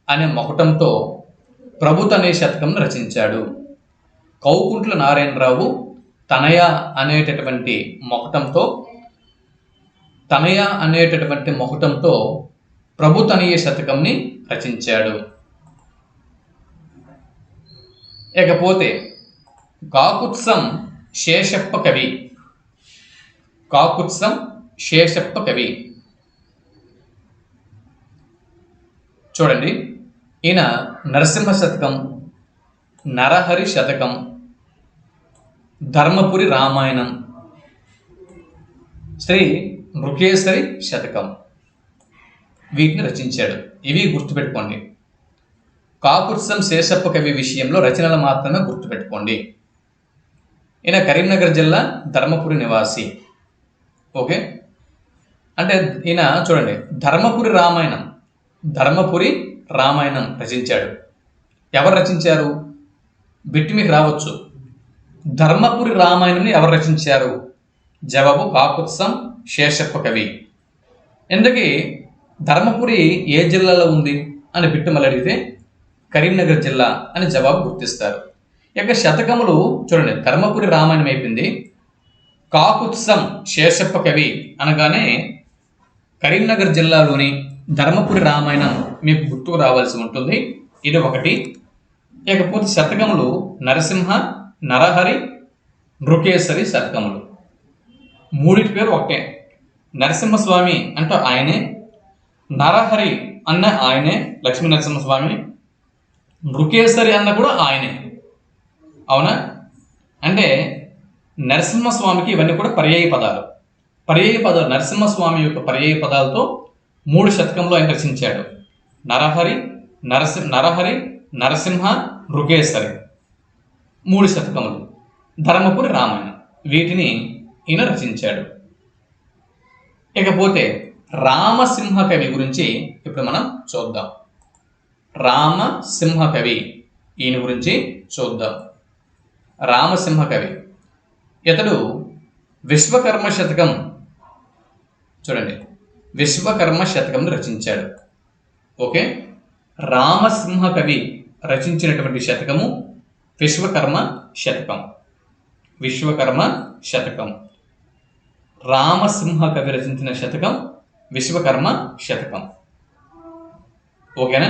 అనే మొకటంతో ప్రభు తనయ శతకంను రచించాడు. కౌకుంట్ల నారాయణరావు తనయ అనేటటువంటి మొకటంతో ప్రభు తనయ శతకంని రచించాడు. ఇకపోతే కాకుత్సం శేషప్ప కవి. కాకుత్సం శేషప్ప కవి. చూడండి, ఈయన నరసింహ శతకం, నరహరి శతకం, ధర్మపురి రామాయణం, శ్రీ నృకేసరి శతకం వీటిని రచించాడు. ఇవి గుర్తుపెట్టుకోండి. కాకుత్సం శేషప్ప కవి విషయంలో రచనలు మాత్రమే గుర్తుపెట్టుకోండి. ఈయన కరీంనగర్ జిల్లా ధర్మపురి నివాసి. ఓకే, అంటే ఈయన చూడండి, ధర్మపురి రామాయణం రచించాడు. ఎవరు రచించారు? బిట్టి మీకు రావచ్చు. ధర్మపురి రామాయణంని ఎవరు రచించారు? జవాబు కాకుత్సం శేషప్ప కవి. ఎందుకు ధర్మపురి ఏ జిల్లాలో ఉంది అని బిట్టు మళ్ళీ అడిగితే కరీంనగర్ జిల్లా అని జవాబు గుర్తిస్తారు. ఇక శతకములు చూడండి, ధర్మపురి రామాయణం అయిపోయింది. కాకుత్సం శేషప్ప కవి అనగానే కరీంనగర్ జిల్లాలోని ధర్మపురి రామాయణం మీకు గుర్తుకు రావాల్సి ఉంటుంది. ఇది ఒకటి. ఇకపోతే శతకములు నరసింహ, నరహరి, నృకేసరి శతకములు. మూడింటి పేరు ఒకటే. నరసింహస్వామి అంటే ఆయనే, నరహరి అన్న ఆయనే లక్ష్మీ నరసింహస్వామి, నృకేసరి అన్న కూడా ఆయనే. అవునా? అంటే నరసింహస్వామికి ఇవన్నీ కూడా పర్యాయ పదాలు. నరసింహస్వామి యొక్క పర్యాయ పదాలతో 3 శతకంలో ఆయన రచించాడు. నరహరి, నరసింహ, నృకేసరి 3 శతకములు. ధర్మపురి రామాయణం వీటిని ఈయన రచించాడు. ఇకపోతే రామసింహ కవి గురించి ఇప్పుడు మనం చూద్దాం. రామసింహ కవి, ఈయన గురించి చూద్దాం. రామసింహ కవి ఇతడు విశ్వకర్మ శతకం, చూడండి, విశ్వకర్మ శతకం రచించాడు. ఓకే, రామసింహ కవి రచించినటువంటి శతకము విశ్వకర్మ శతకం. రామసింహ కవి రచించిన శతకం విశ్వకర్మ శతకం. ఓకేనా?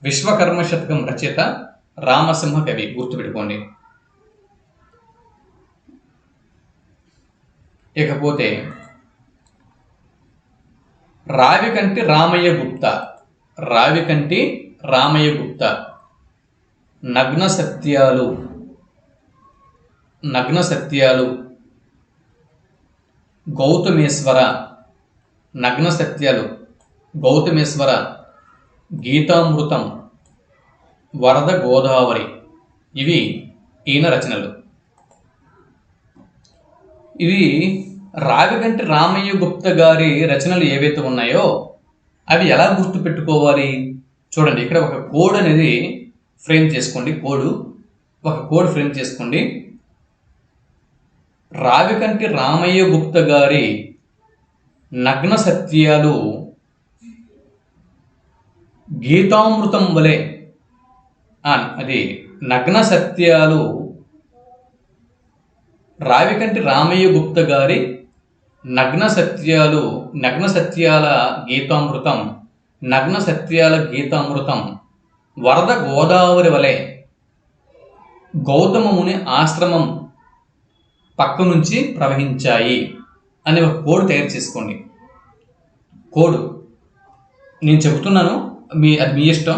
విశ్వకర్మ శతకం రచయిత రామసింహ కవి, గుర్తుపెట్టుకోండి. ఇకపోతే రావికంటి రామయ్య గుప్త నగ్న సత్యాలు, గౌతమేశ్వర, గీతామృతం, వరద గోదావరి ఇవి ఈయన రచనలు. ఇవి రావికంటి రామయ్య గుప్త గారి రచనలు ఏవైతే ఉన్నాయో అవి ఎలా గుర్తుపెట్టుకోవాలి? చూడండి, ఇక్కడ ఒక కోడ్ అనేది ఫ్రేమ్ చేసుకోండి. ఒక కోడ్ ఫ్రేమ్ చేసుకోండి. రావికంటి రామయ్య గుప్త గారి నగ్న సత్యాలు గీతామృతం వలె, అది నగ్న సత్యాలు, రావికంటి రామయ్య గుప్త గారి నగ్న సత్యాల గీతామృతం వరద గోదావరి వలె గౌతమ ముని ఆశ్రమం పక్క నుంచి ప్రవహించాయి అని ఒక కోడ్ తయారు చేసుకోండి. కోడ్ నేను చెబుతున్నాను, అది మీ ఇష్టం.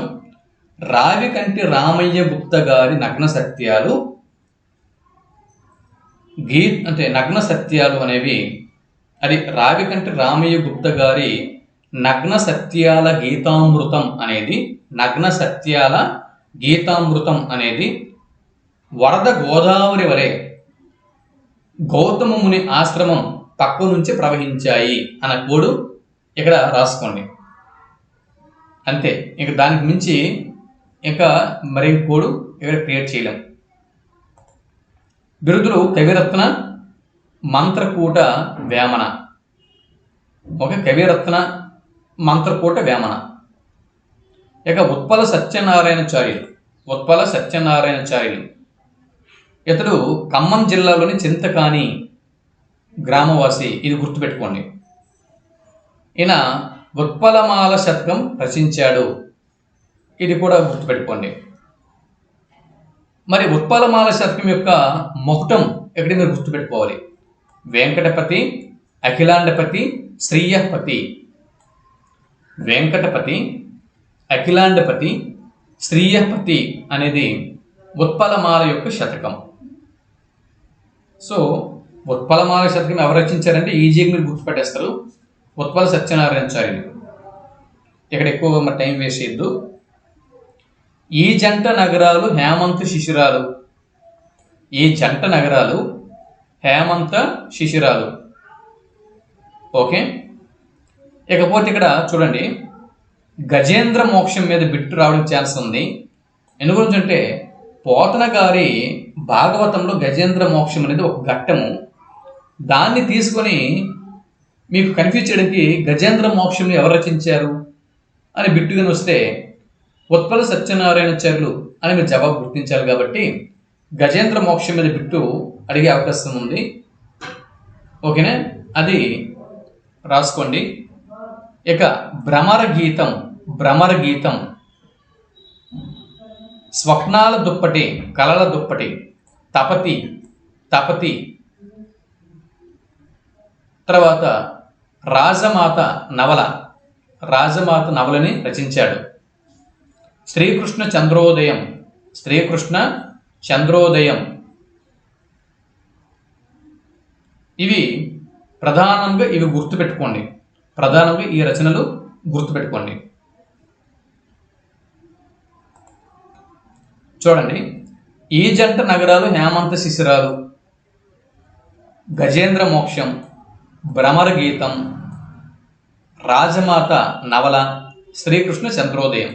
రావికంటి రామయ్య గుప్త గారి నగ్న సత్యాలు నగ్న సత్యాలు అనేవి, అది రావికంటి రామయ్య గుప్త గారి నగ్న సత్యాల గీతామృతం అనేది వరద గోదావరి వలె గౌతమ ముని ఆశ్రమం పక్క నుంచి ప్రవహించాయి అన్న కోడు ఇక్కడ రాసుకోండి. అంతే, ఇక దానికి మించి ఇంకా మరి కోడు ఇక్కడ క్రియేట్ చేయలేం. బిరుదులు కవిరత్న, మంత్రకూట వేమన. ఒక కవిరత్న, మంత్రకూట వేమన. ఇక ఉత్పల సత్యనారాయణచార్యులు ఇతడు ఖమ్మం జిల్లాలోని చింతకాని గ్రామవాసి. ఇది గుర్తుపెట్టుకోండి. ఈయన ఉత్పలమాల శతకం రచించాడు. ఇది కూడా గుర్తుపెట్టుకోండి. మరి ఉత్పలమాల శతకం యొక్క మొహటం ఎక్కడ మీరు గుర్తుపెట్టుకోవాలి. వెంకటపతి, అఖిలాండపతి, శ్రీయపతి. వెంకటపతి, అఖిలాండపతి, శ్రీయపతి అనేది ఉత్పలమాల యొక్క శతకం. సో ఉత్పలమాల శతకం ఎవరు రచించారంటే ఈజీగా మీరు గుర్తుపెట్టేస్తారు, ఉత్పల సత్యనారాయణాచార్యులు. ఇక్కడ ఎక్కువగా టైం వేస్ట్ చేయొద్దు. ఈ జంట నగరాలు హేమంత శిశిరాలు. ఈ జంట నగరాలు హేమంత శిశిరాలు. ఓకే. ఇకపోతే ఇక్కడ చూడండి, గజేంద్ర మోక్షం మీద బిట్టు రావడం ఛాన్స్ ఉంది. ఎందు గురించి అంటే పోతన గారి భాగవతంలో గజేంద్ర మోక్షం అనేది ఒక ఘట్టము. దాన్ని తీసుకొని మీకు కన్ఫ్యూజ్ చేయడానికి గజేంద్ర మోక్షం ఎవరు రచించారు అని బిట్టుగా వస్తే ఉత్పల సత్యనారాయణాచార్యులు అని మీరు జవాబు గుర్తించాలి. కాబట్టి గజేంద్ర మోక్షం మీద బిట్టు అడిగే అవకాశం ఉంది. ఓకేనా, అది రాసుకోండి. ఇక భ్రమర గీతం. భ్రమర గీతం స్వప్నాల దుప్పటి, కలల దుప్పటి. తపతి, తపతి. తర్వాత రాజమాత నవల, రాజమాత నవలని రచించాడు. శ్రీకృష్ణ చంద్రోదయం, శ్రీకృష్ణ చంద్రోదయం. ఇవి ప్రధానంగా ఇవి గుర్తుపెట్టుకోండి. ప్రధానంగా ఈ రచనలు గుర్తుపెట్టుకోండి. చూడండి, ఈ జంట నగరాలు హేమంత శిశిరాలు, గజేంద్ర మోక్షం, భ్రమర గీతం, రాజమాత నవల, శ్రీకృష్ణ చంద్రోదయం.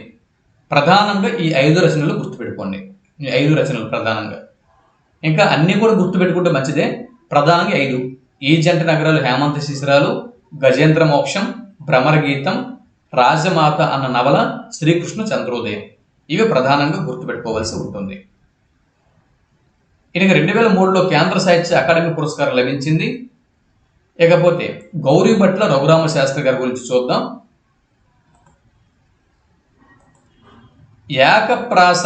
ప్రధానంగా ఈ 5 రచనలు గుర్తుపెట్టుకోండి. ఈ 5 రచనలు ప్రధానంగా. ఇంకా అన్నీ కూడా గుర్తుపెట్టుకుంటే మంచిదే. ప్రధానంగా 5: ఈ జంట నగరాలు హేమంత శిశిరాలు, గజేంద్ర మోక్షం, భ్రమర గీతం, రాజమాత అన్న నవల, శ్రీకృష్ణ చంద్రోదయం. ఇవి ప్రధానంగా గుర్తుపెట్టుకోవాల్సి ఉంటుంది. ఈయనకి 2003లో కేంద్ర సాహిత్య అకాడమీ పురస్కారం లభించింది. ఇకపోతే గౌరీభట్ల రఘురామ శాస్త్రి గారి గురించి చూద్దాం. ఏకప్రాస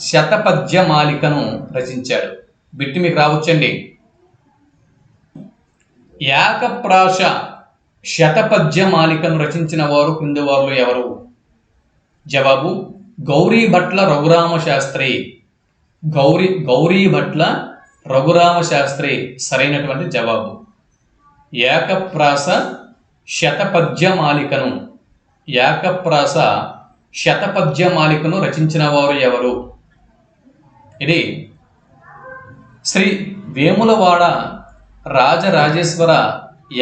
శతపద్య మాలికను రచించాడు. బిట్టి మీకు రావచ్చండి. ఏకప్రాస శతపద్య మాలికను రచించిన వారు క్రింది వారిలో ఎవరు? జవాబు గౌరీభట్ల రఘురామ శాస్త్రి. గౌరీభట్ల రఘురామ శాస్త్రి సరైనటువంటి జవాబు. ఏకప్రాస శతపద్య మాలికను, ఏకప్రాస శతపద్య మాలికను రచించిన వారు ఎవరు? ఇది శ్రీ వేములవాడ రాజరాజేశ్వర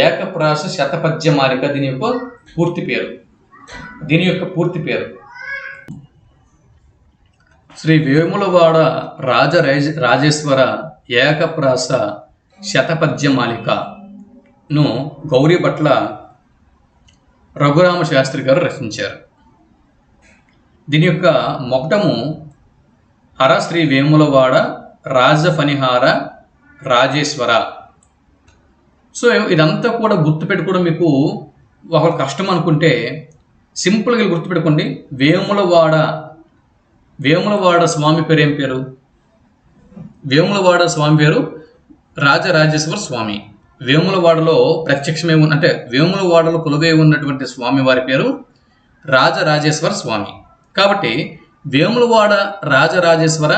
ఏకప్రాస శతపద్య మాలిక. దీని యొక్క పూర్తి పేరు శ్రీ వేములవాడ రాజేశ్వర ఏకప్రాస శతపద్య మాలికను గౌరీభట్ల రఘురామ శాస్త్రి గారు రచించారు. దీని యొక్క మొట్టము హర శ్రీ వేములవాడ రాజఫణిహార రాజేశ్వర. సో ఇదంతా కూడా గుర్తుపెట్టుకోవడం మీకు ఒక కష్టం అనుకుంటే సింపుల్గా గుర్తుపెట్టుకోండి. వేములవాడ స్వామి పేరు ఏం పేరు? వేములవాడ స్వామి పేరు రాజరాజేశ్వర స్వామి. వేములవాడలో ప్రత్యక్షమే అంటే వేములవాడలో కొలువై ఉన్నటువంటి స్వామి వారి పేరు రాజరాజేశ్వర స్వామి. కాబట్టి వేములవాడ రాజరాజేశ్వర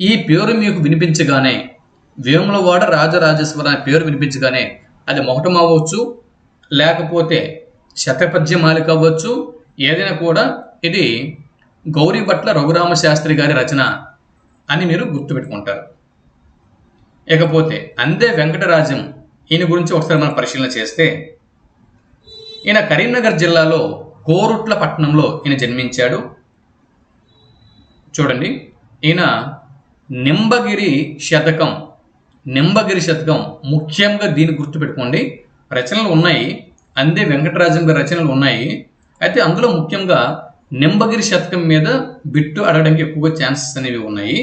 ఈ పేరు మీకు వినిపించగానే, వేములవాడ రాజరాజేశ్వర అనే పేరు వినిపించగానే అది మొహటం అవ్వచ్చు, లేకపోతే శతపద్య మాలిక అవ్వచ్చు, ఏదైనా కూడా ఇది గౌరీభట్ల రఘురామ శాస్త్రి గారి రచన అని మీరు గుర్తుపెట్టుకుంటారు. ఇకపోతే అందే వెంకటరాజం, ఈయన గురించి ఒకసారి మనం పరిశీలన చేస్తే, ఈయన కరీంనగర్ జిల్లాలో కోరుట్ల పట్టణంలో ఈయన జన్మించాడు. చూడండి, ఈయన నింబగిరి శతకం ముఖ్యంగా దీన్ని గుర్తుపెట్టుకోండి. రచనలు ఉన్నాయి, అందే వెంకటరాజం గారి రచనలు ఉన్నాయి. అయితే అందులో ముఖ్యంగా నింబగిరి శతకం మీద బిట్టు అడగడానికి ఎక్కువగా ఛాన్సెస్ అనేవి ఉన్నాయి.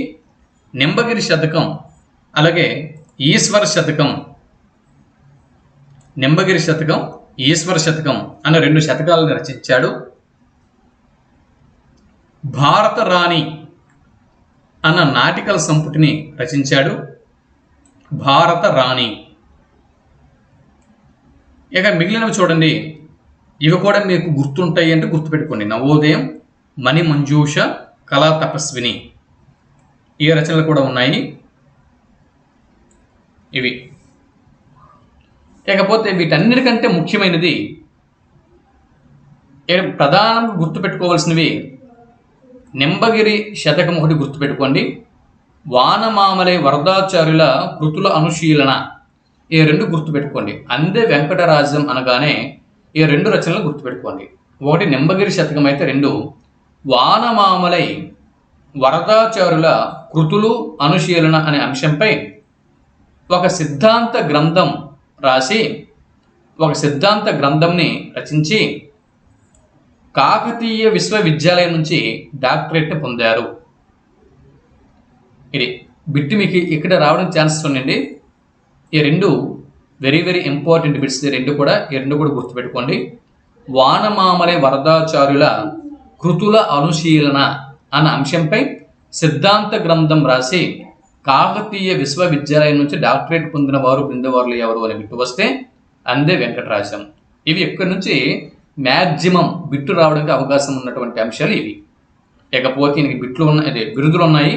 నింబగిరి శతకం, అలాగే ఈశ్వర శతకం, నింబగిరి శతకం, ఈశ్వర శతకం అన్న 2 శతకాలను రచించాడు. భారత రాణి అన్న నాటికల సంపుటిని రచించాడు. భారత రాణి. ఇక మిగిలినవి చూడండి, ఇవి కూడా మీకు గుర్తుంటాయి అంటే గుర్తుపెట్టుకోండి. నవోదయం, మణి మంజూష, కళా తపస్విని, ఈ రచనలు కూడా ఉన్నాయి ఇవి. ఇకపోతే వీటన్నిటికంటే ముఖ్యమైనది ప్రధానంగా గుర్తుపెట్టుకోవాల్సినవి నింబగిరి శతకం ఒకటి గుర్తుపెట్టుకోండి. వానమామలై వరదాచార్యుల కృతుల అనుశీలన, ఈ రెండు గుర్తుపెట్టుకోండి. అందే వెంకటరాజ్యం అనగానే ఈ రెండు రచనలు గుర్తుపెట్టుకోండి. ఒకటి నింబగిరి శతకం అయితే, రెండు వానమామలై వరదాచార్యుల కృతులు అనుశీలన అనే అంశంపై ఒక సిద్ధాంత గ్రంథం రాసి, ఒక సిద్ధాంత గ్రంథంని రచించి కాకతీయ విశ్వవిద్యాలయం నుంచి డాక్టరేట్ పొందారు. ఇది బిట్ మీకు ఇక్కడ రావడం ఛాన్సెస్ ఉండండి. ఈ రెండు వెరీ వెరీ ఇంపార్టెంట్ బిట్స్. ఈ రెండు కూడా గుర్తుపెట్టుకోండి. వానమామలై వరదాచార్యుల కృతుల అనుశీలన అన్న అంశంపై సిద్ధాంత గ్రంథం రాసి కాకతీయ విశ్వవిద్యాలయం నుంచి డాక్టరేట్ పొందిన వారు బృందవారులు ఎవరు అని బిట్టు వస్తే అందే వెంకటరాజ్యం. ఇవి ఇక్కడి నుంచి మ్యాక్సిమం బిట్టు రావడానికి అవకాశం ఉన్నటువంటి అంశాలు ఇవి. ఇకపోతే ఈయనకి బిరుదులు ఉన్నాయి.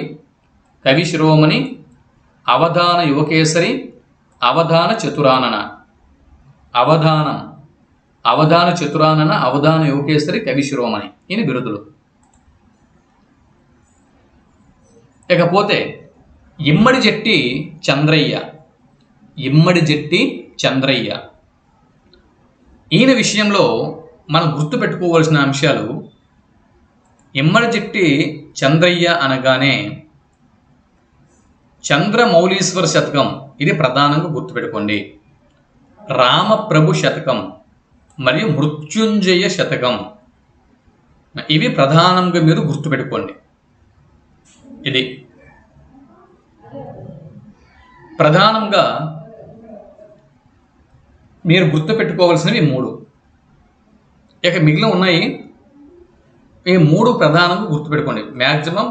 కవి శిరోమణి, అవధాన యువకేసరి, అవధాన చతురానన, అవధాన చతురానన, అవధాన యువకేసరి, కవి శిరోమణి, ఈయన బిరుదులు. ఇకపోతే ఇమ్మడి జెట్టి చంద్రయ్య, ఈయన విషయంలో మనం గుర్తుపెట్టుకోవాల్సిన అంశాలు, ఇమ్మడి జెట్టి చంద్రయ్య అనగానే చంద్రమౌళీశ్వర శతకం, ఇది ప్రధానంగా గుర్తుపెట్టుకోండి. రామప్రభు శతకం మరియు మృత్యుంజయ శతకం, ఇవి ప్రధానంగా మీరు గుర్తుపెట్టుకోండి. ఇది ప్రధానంగా మీరు గుర్తుపెట్టుకోవాల్సినవి మూడు. ఇక మిగిలిన ఉన్నాయి, ఈ మూడు ప్రధానంగా గుర్తుపెట్టుకోండి. మ్యాక్సిమం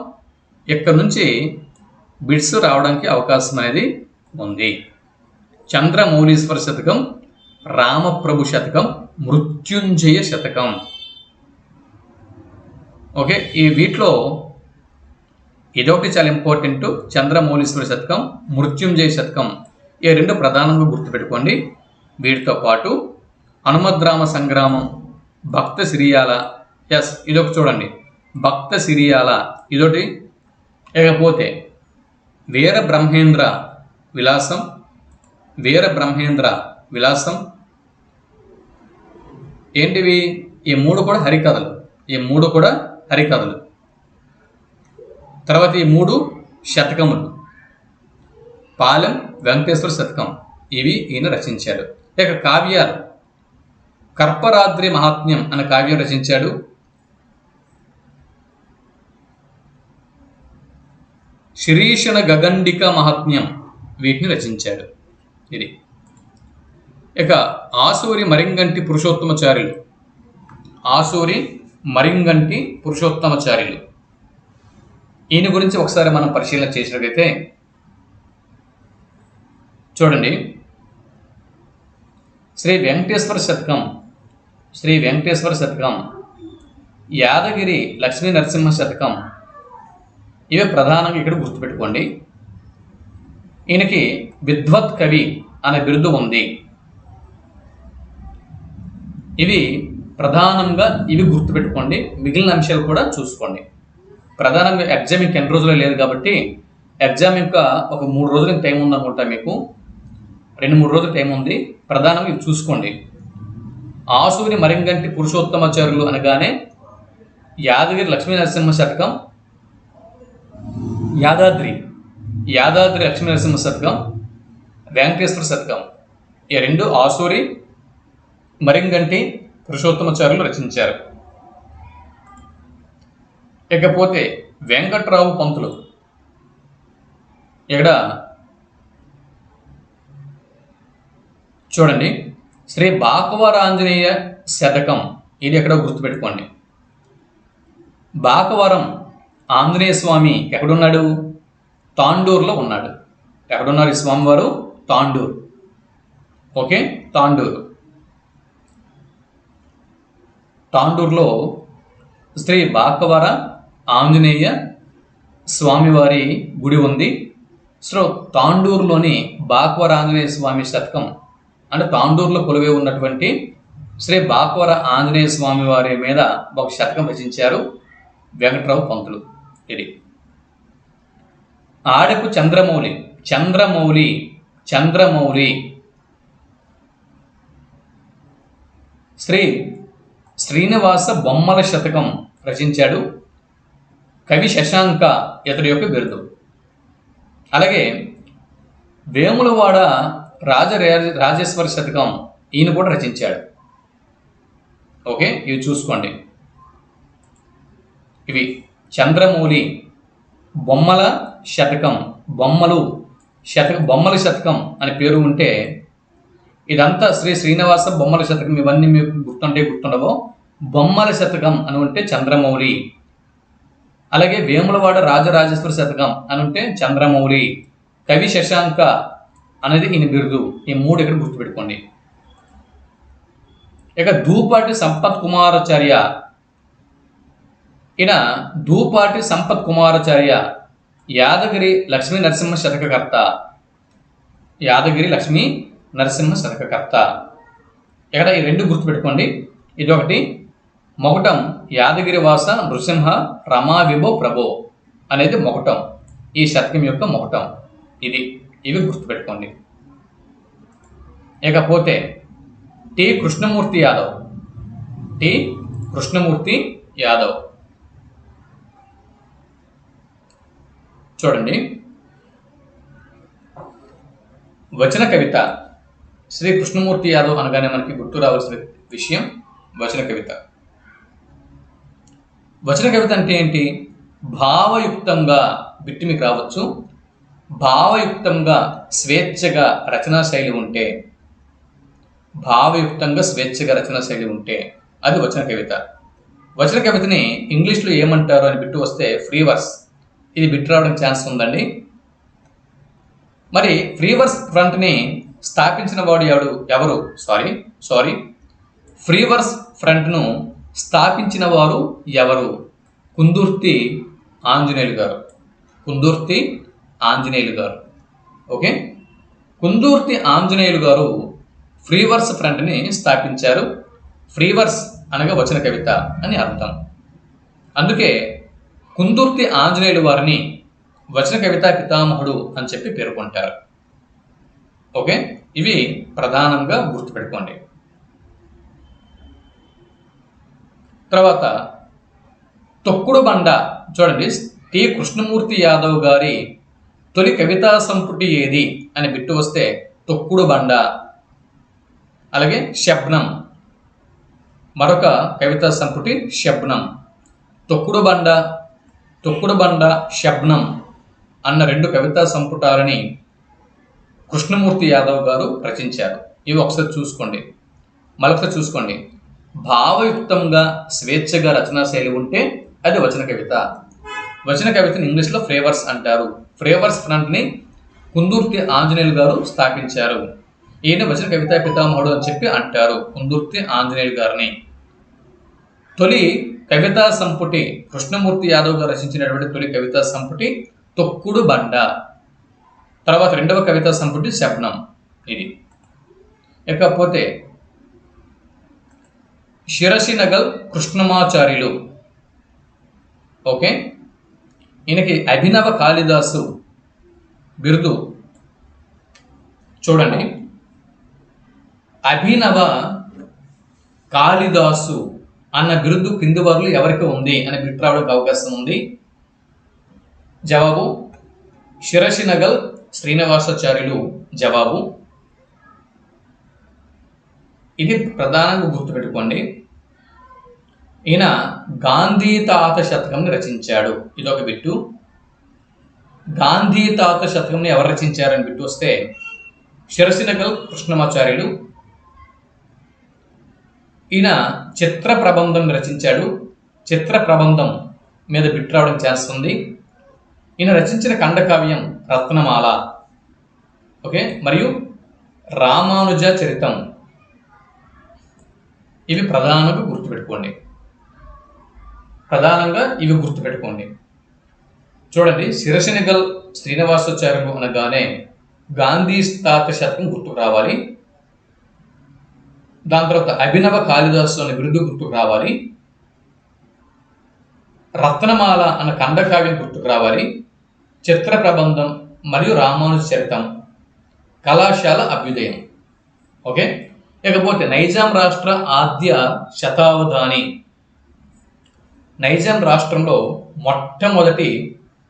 ఇక్కడ నుంచి బిట్స్ రావడానికి అవకాశం అనేది ఉంది. చంద్రమౌళీశ్వర శతకం, రామప్రభు శతకం, మృత్యుంజయ శతకం. ఓకే, ఈ వీటిలో ఇదొకటి చాలా ఇంపార్టెంట్. చంద్రమౌళీశ్వర శతకం, మృత్యుంజయ శతకం, ఈ రెండు ప్రధానంగా గుర్తుపెట్టుకోండి. వీటితో పాటు హనుమద్రామ సంగ్రామం, భక్త సిరియాల, ఇదొకటి చూడండి, భక్త సిరియాల ఇదొకటి. ఇకపోతే వీరబ్రహ్మేంద్ర విలాసం, ఏంటివి? ఈ మూడు కూడా హరికథలు. తర్వాత ఈ మూడు శతకములు, పాలెం వెంకటేశ్వర శతకం, ఇవి ఈయన రచించాడు. ఇక కావ్యాలు, కర్పరాద్రి మహాత్మ్యం అనే కావ్యం రచించాడు. శిరీషణ గగండిక మహాత్మ్యం, వీటిని రచించాడు. ఇది. ఇక ఆసూరి మరింగంటి పురుషోత్తమచార్యులు, ఈయన గురించి ఒకసారి మనం పరిశీలన చేసినట్లయితే చూడండి, శ్రీ వెంకటేశ్వర శతకం, యాదగిరి లక్ష్మీ నరసింహ శతకం, ఇవి ప్రధానంగా ఇక్కడ గుర్తుపెట్టుకోండి. ఈయనకి విద్వత్ కవి అనే బిరుదు ఉంది. ఇవి ప్రధానంగా గుర్తుపెట్టుకోండి. మిగిలిన అంశాలు కూడా చూసుకోండి. ప్రధానంగా ఎగ్జామ్ ఇంకా ఎన్ని రోజులు లేదు కాబట్టి ఎగ్జామ్ యొక్క ఒక 3 రోజుల టైం ఉందనుకుంటా, మీకు 2-3 రోజుల టైం ఉంది. ప్రధానంగా ఇవి చూసుకోండి. ఆసూరి మరింగంటి పురుషోత్తమాచార్యులు అనగానే యాదగిరి లక్ష్మీ నరసింహ శతకం, యాదాద్రి లక్ష్మీ నరసింహ శతకం, వెంకటేశ్వర శతకం, ఈ రెండు ఆసూరి మరింగంటి పురుషోత్తమాచార్యులు రచించారు. ఇకపోతే వెంకట్రావు పంతులు, ఇక్కడ చూడండి, శ్రీ బాకవరాంజనేయ శతకం, ఇది ఎక్కడో గుర్తుపెట్టుకోండి. బాకవరం ఆంజనేయ స్వామి ఎక్కడున్నాడు? తాండూరులో ఉన్నాడు. ఎక్కడున్నారు ఈ స్వామివారు? తాండూరు. ఓకే, తాండూరు. తాండూరులో శ్రీ బాకవర ఆంజనేయ స్వామివారి గుడి ఉంది. సో తాండూరులోని బాకవర ఆంజనేయ స్వామి శతకం అంటే తాండూరులో కొలువై ఉన్నటువంటి శ్రీ బాకవర ఆంజనేయ స్వామి వారి మీద ఒక శతకం రచించారు వెంకట్రావు పంతులు. ఇది ఆడపు చంద్రమౌళి చంద్రమౌళి చంద్రమౌళి శ్రీ శ్రీనివాస బొమ్మల శతకం రచించాడు. కవి శశాంక ఇతడి యొక్క బిరుదు. అలాగే వేములవాడ రాజేశ్వర శతకం ఈయన కూడా రచించాడు. ఓకే, ఇవి చూసుకోండి. ఇవి చంద్రమౌళి బొమ్మల శతకం, బొమ్మల శతకం అని పేరు ఉంటే ఇదంతా శ్రీ శ్రీనివాస బొమ్మల శతకం. ఇవన్నీ మీకు గుర్తుండవో. బొమ్మల శతకం అని ఉంటే చంద్రమౌళి. అలాగే వేములవాడ రాజరాజేశ్వర శతకం అని ఉంటే చంద్రమౌళి. కవి శశాంక అనేది ఈయన బిరుదు. ఈ మూడు ఇక్కడ గుర్తుపెట్టుకోండి. ఇక దూపాటి సంపత్ కుమారాచార్య. ఈయన దూపాటి సంపత్ కుమారాచార్య యాదగిరి లక్ష్మీ నరసింహ శతకకర్త. యాదగిరి లక్ష్మీ నరసింహ శతకకర్త. ఇక్కడ ఈ రెండు గుర్తుపెట్టుకోండి. ఇదొకటి. మొగటం యాదగిరి వాస నృసింహ రమా విభో ప్రభో అనేది మొగటం. ఈ శతకం యొక్క మొగటం ఇది. ఇవి గుర్తుపెట్టుకోండి. ఇకపోతే టి కృష్ణమూర్తి యాదవ్. టి కృష్ణమూర్తి యాదవ్ చూడండి. వచన కవిత. శ్రీ కృష్ణమూర్తి యాదవ్ అనగానే మనకి గుర్తు రావాల్సిన విషయం వచన కవిత. వచన కవిత అంటే ఏంటి? భావయుక్తంగా, బిట్టి మీకు రావచ్చు, భావయుక్తంగా స్వేచ్ఛగా రచనా శైలి ఉంటే, భావయుక్తంగా స్వేచ్ఛగా రచనా శైలి ఉంటే అది వచన కవిత. వచన కవితని ఇంగ్లీష్లో ఏమంటారు అని బిట్టు వస్తే ఫ్రీ వర్స్. ఇది బిట్టు రావడానికి ఛాన్స్ ఉందండి. మరి ఫ్రీ వర్స్ ఫ్రంట్ని స్థాపించిన వాడు ఎవరు? సారీ ఫ్రీ వర్స్ ఫ్రంట్ను స్థాపించిన వారు ఎవరు? కుందుర్తి ఆంజనేయులు గారు. కుందుర్తి ఆంజనేయులు గారు. ఓకే, కుందుర్తి ఆంజనేయులు గారు ఫ్రీ వర్స్ ఫ్రంట్ని స్థాపించారు. ఫ్రీ వర్స్ అనగా వచన కవిత అని అర్థం. అందుకే కుందుర్తి ఆంజనేయులు వారిని వచన కవిత పితామహుడు అని చెప్పి పేర్కొంటారు. ఓకే, ఇవి ప్రధానంగా గుర్తుపెట్టుకోండి. తర్వాత తొక్కుడు బండ. చూడండి, టి కృష్ణమూర్తి యాదవ్ గారి తొలి కవితా సంపుటి ఏది అని బిట్టు వస్తే తొక్కుడు బండ. అలాగే శబ్నం, మరొక కవితా సంపుటి శబ్నం. తొక్కుడు బండ శబ్నం అన్న రెండు కవితా సంపుటాలని కృష్ణమూర్తి యాదవ్ గారు రచించారు. ఇవి ఒకసారి చూసుకోండి. మరొకసారి చూసుకోండి. భావయుక్తంగా స్వేచ్ఛగా రచనా శైలి ఉంటే అది వచన కవిత. వచన కవితని ఇంగ్లీష్లో ఫ్రేవర్స్ అంటారు. ఫ్రేవర్స్ ఫ్రంట్ని కుందుర్తి ఆంజనేయులు గారు స్థాపించారు. ఈయన వచన కవితా పితామహుడు అని చెప్పి అంటారు కుందుర్తి ఆంజనేయులు గారిని. తొలి కవితా సంపుటి కృష్ణమూర్తి యాదవ్ గారు రచించినటువంటి తొలి కవితా సంపుటి తొక్కుడు బండ. తర్వాత రెండవ కవితా సంపుటి శబ్నం. ఇది. ఇకపోతే శిరసినగల్ కృష్ణమాచార్యులు. ఓకే, ఈయనకి అభినవ కాళిదాసు బిరుదు. చూడండి, అభినవ కాళిదాసు అన్న బిరుదు కింది వారిలో ఎవరికి ఉంది అని బిట్ రావడానికి అవకాశం ఉంది. జవాబు శిరసినగల్ శ్రీనివాసాచార్యులు జవాబు. ఇది ప్రధానంగా గుర్తుపెట్టుకోండి. ఈయన గాంధీ తాత శతకంని రచించాడు. ఇదొక బిట్టు. గాంధీ తాత శతకంని ఎవరు రచించారని బిట్టు వస్తే శిరసినగల్ కృష్ణమాచార్యులు. ఈయన చిత్ర ప్రబంధం రచించాడు. చిత్ర ప్రబంధం మీద బిట్ రావడం ఛాన్స్ ఉంది. ఈయన రచించిన ఖండకావ్యం రత్నమాల. ఓకే, మరియు రామానుజ చరితం. ఇవి ప్రధానంగా గుర్తుపెట్టుకోండి. చూడండి, శిరసినగల్ శ్రీనివాసాచార్యులు అనగానే గాంధీ స్థాపక శతకం గుర్తుకు రావాలి. దాని తర్వాత అభినవ కాళిదాసు అనే బిరుదు గుర్తుకు రావాలి. రత్నమాల అన్న ఖండకావ్యం గుర్తుకు రావాలి. చిత్ర ప్రబంధం మరియు రామానుజ చరితం, కళాశాల అభ్యుదయం. ఓకే, ఇకపోతే నైజాం రాష్ట్ర ఆద్య శతావధాని. నైజాం రాష్ట్రంలో మొట్టమొదటి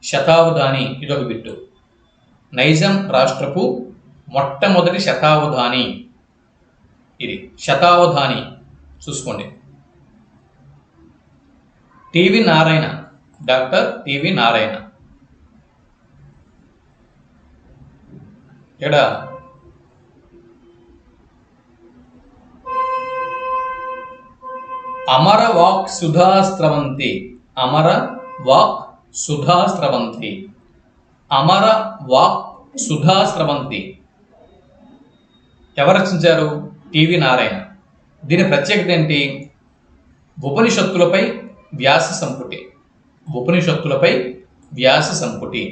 శతావధాని ఇదొక బిట్టు. నైజాం రాష్ట్రపు మొట్టమొదటి శతావధాని ఇది. శతావధాని చూసుకోండి. TV Narayana, doctor TV Narayana. ఇక్కడ అమర వాక్ సుధా స్రవంతి. అమర వాక్ సుధా స్రవంతి. అమర వాక్ సుధా స్రవంతి ఎవరు రచించారు? టివి నారాయణ. దీని ప్రత్యేకత ఏంటి? ఉపనిషత్తులపై వ్యాస సంపుటి. ఉపనిషత్తులపై వ్యాస సంపుటి.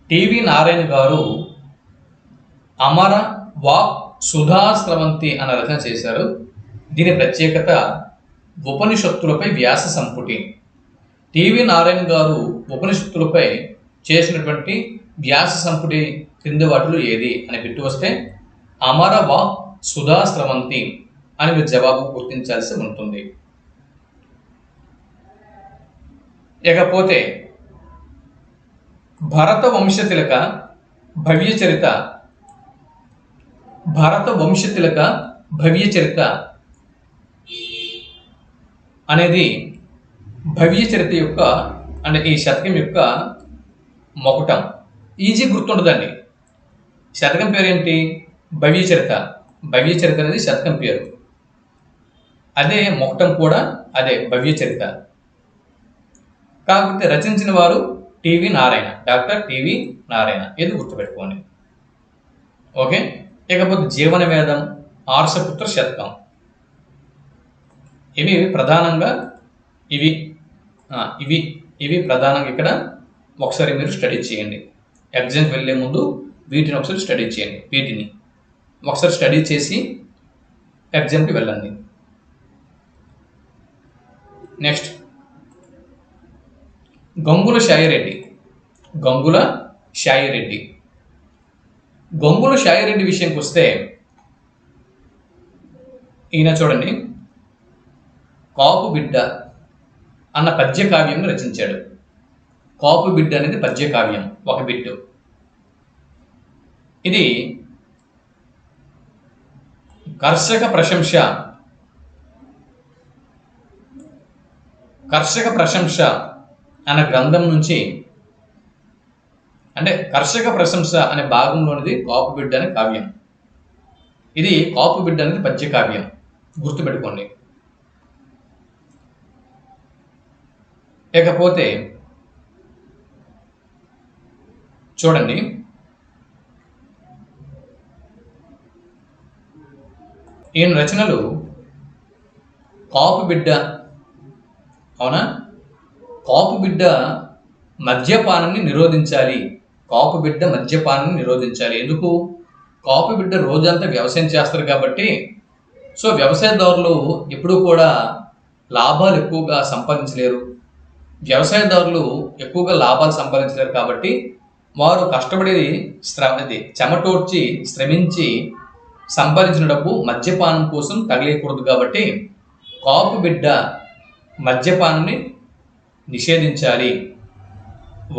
టివి నారాయణ గారు అమర వాక్ సుధా స్రవంతి అన్న రచన చేశారు. దీని ప్రత్యేకత ఉపనిషత్తులపై వ్యాస సంపుటి. టివి నారాయణ గారు ఉపనిషత్తులపై చేసినటువంటి వ్యాస సంపుటి క్రింది వాటిలో ఏది అని పెట్టి వస్తే అమర వాక్ సుధా స్రవంతి అని మీరు జవాబు గుర్తించాల్సి ఉంటుంది. ఇకపోతే భరత వంశతిలక భవ్య చరిత. భరత వంశతిలక భవ్య చరిత అనేది భవ్య చరిత యొక్క అంటే ఈ శతకం యొక్క మొకటం. ఈజీ గుర్తుండదండి. శతకం పేరేంటి? భవ్య చరిత. భవ్య చరిత అనేది శతకం పేరు. అదే మొకటం కూడా అదే భవ్య చరిత. కాకపోతే రచించిన వారు TV Narayana, doctor TV Narayana. ఇది గుర్తుపెట్టుకోండి. ఓకే, ఇకపోతే జీవన వేదం, ఆర్షపుత్ర శతకం. ఇవి ప్రధానంగా ఇవి ప్రధానంగా ఇక్కడ ఒకసారి మీరు స్టడీ చేయండి. ఎగ్జామ్కి వెళ్ళే ముందు వీటిని ఒకసారి స్టడీ చేయండి. వీటిని ఒకసారి స్టడీ చేసి ఎగ్జామ్కి వెళ్ళండి. నెక్స్ట్ గంగుల శాయిరెడ్డి. గంగుల శాయిరెడ్డి. గంగుల శాయిరెడ్డి విషయానికి వస్తే ఈయన చూడండి, కాపు బిడ్డ అన్న పద్య కావ్యం రచించాడు. కాపు బిడ్డ అనేది పద్య కావ్యం, ఒక బిట్టు. ఇది కర్షక ప్రశంస అన్న గ్రంథం నుంచి, అంటే కర్షక ప్రశంస అనే భాగంలోనిది కాపు బిడ్డ అనే కావ్యం. ఇది కాపు బిడ్డ అనేది పద్య కావ్యం, గుర్తుపెట్టుకోండి. ఇకపోతే చూడండి, ఈయన రచనలు కాపు బిడ్డ, అవునా? కాపు బిడ్డ మద్యపానాన్ని నిరోధించాలి. కాపు బిడ్డ మద్యపానాన్ని నిరోధించాలి. ఎందుకు? కాపు బిడ్డ రోజంతా వ్యవసాయం చేస్తారు కాబట్టి, సో వ్యవసాయదారులు ఎప్పుడూ కూడా లాభాలు ఎక్కువగా సంపాదించలేరు. వ్యవసాయదారులు ఎక్కువగా లాభాలు సంపాదించలేరు కాబట్టి వారు కష్టపడి చెమటోడ్చి శ్రమించి సంపాదించిన డబ్బు మద్యపానం కోసం తగిలేయకూడదు. కాబట్టి కాపు బిడ్డ మద్యపానాన్ని నిషేధించాలి.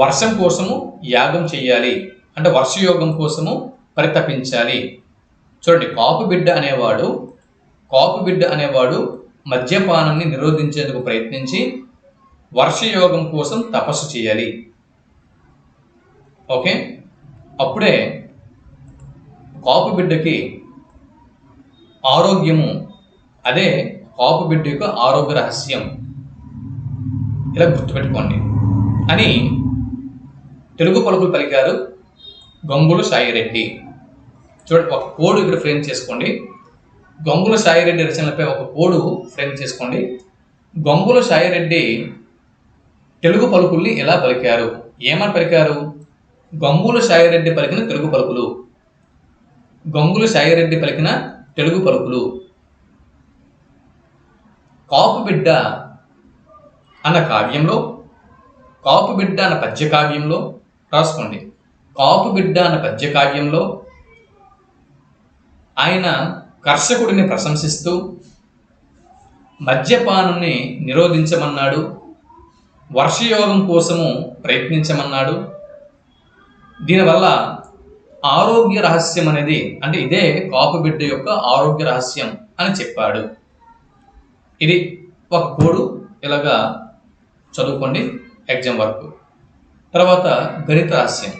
వర్షం కోసము యాగం చేయాలి, అంటే వర్షయోగం కోసము పరితపించాలి. చూడండి, కాపు బిడ్డ అనేవాడు మద్యపానాన్ని నిరోధించేందుకు ప్రయత్నించి వర్షయోగం కోసం తపస్సు చేయాలి. ఓకే, అప్పుడే కాపు బిడ్డకి ఆరోగ్యము, అదే కాపు బిడ్డ యొక్క ఆరోగ్య రహస్యం. ఇలా గుర్తుపెట్టుకోండి అని తెలుగు పలుకులు పలికారు గంగుల సాయిరెడ్డి. చూడండి, ఒక కోడ్ ఇక్కడ ఫ్రేమ్ చేసుకోండి. గంగుల సాయిరెడ్డి రచనలపై ఒక కోడ్ ఫ్రేమ్ చేసుకోండి. గంగుల సాయిరెడ్డి తెలుగు పలుకుల్ని ఎలా పలికారు? ఏమని పలికారు? గంగుల సాయిరెడ్డి పలికిన తెలుగు పలుకులు. గంగుల సాయిరెడ్డి పలికిన తెలుగు పలుకులు. కాపు బిడ్డ అన్న కావ్యంలో, కాపు బిడ్డ అన్న పద్య కావ్యంలో రాసుకోండి. కాపు బిడ్డ అన్న పద్య కావ్యంలో ఆయన కర్షకుడిని ప్రశంసిస్తూ మద్యపానాన్ని నిరోధించమన్నాడు, వర్షయోగం కోసము ప్రయత్నించమన్నాడు. దీనివల్ల ఆరోగ్య రహస్యం అనేది, అంటే ఇదే కాపు బిడ్డ యొక్క ఆరోగ్య రహస్యం అని చెప్పాడు. ఇది ఒక కోడు, ఇలాగా చదువుకోండి ఎగ్జామ్ వరకు. తర్వాత గణిత రహస్యం,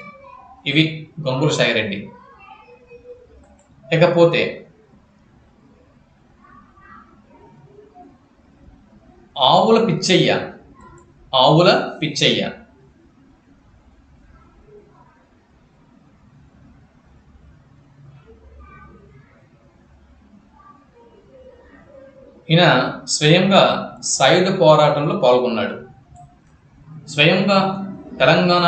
ఇవి గంగుల సాయిరెడ్డి. ఇకపోతే ఆవుల పిచ్చయ్య. ఆవుల పిచ్చయ్య ఈయన స్వయంగా సాయుధ పోరాటంలో పాల్గొన్నాడు. స్వయంగా తెలంగాణ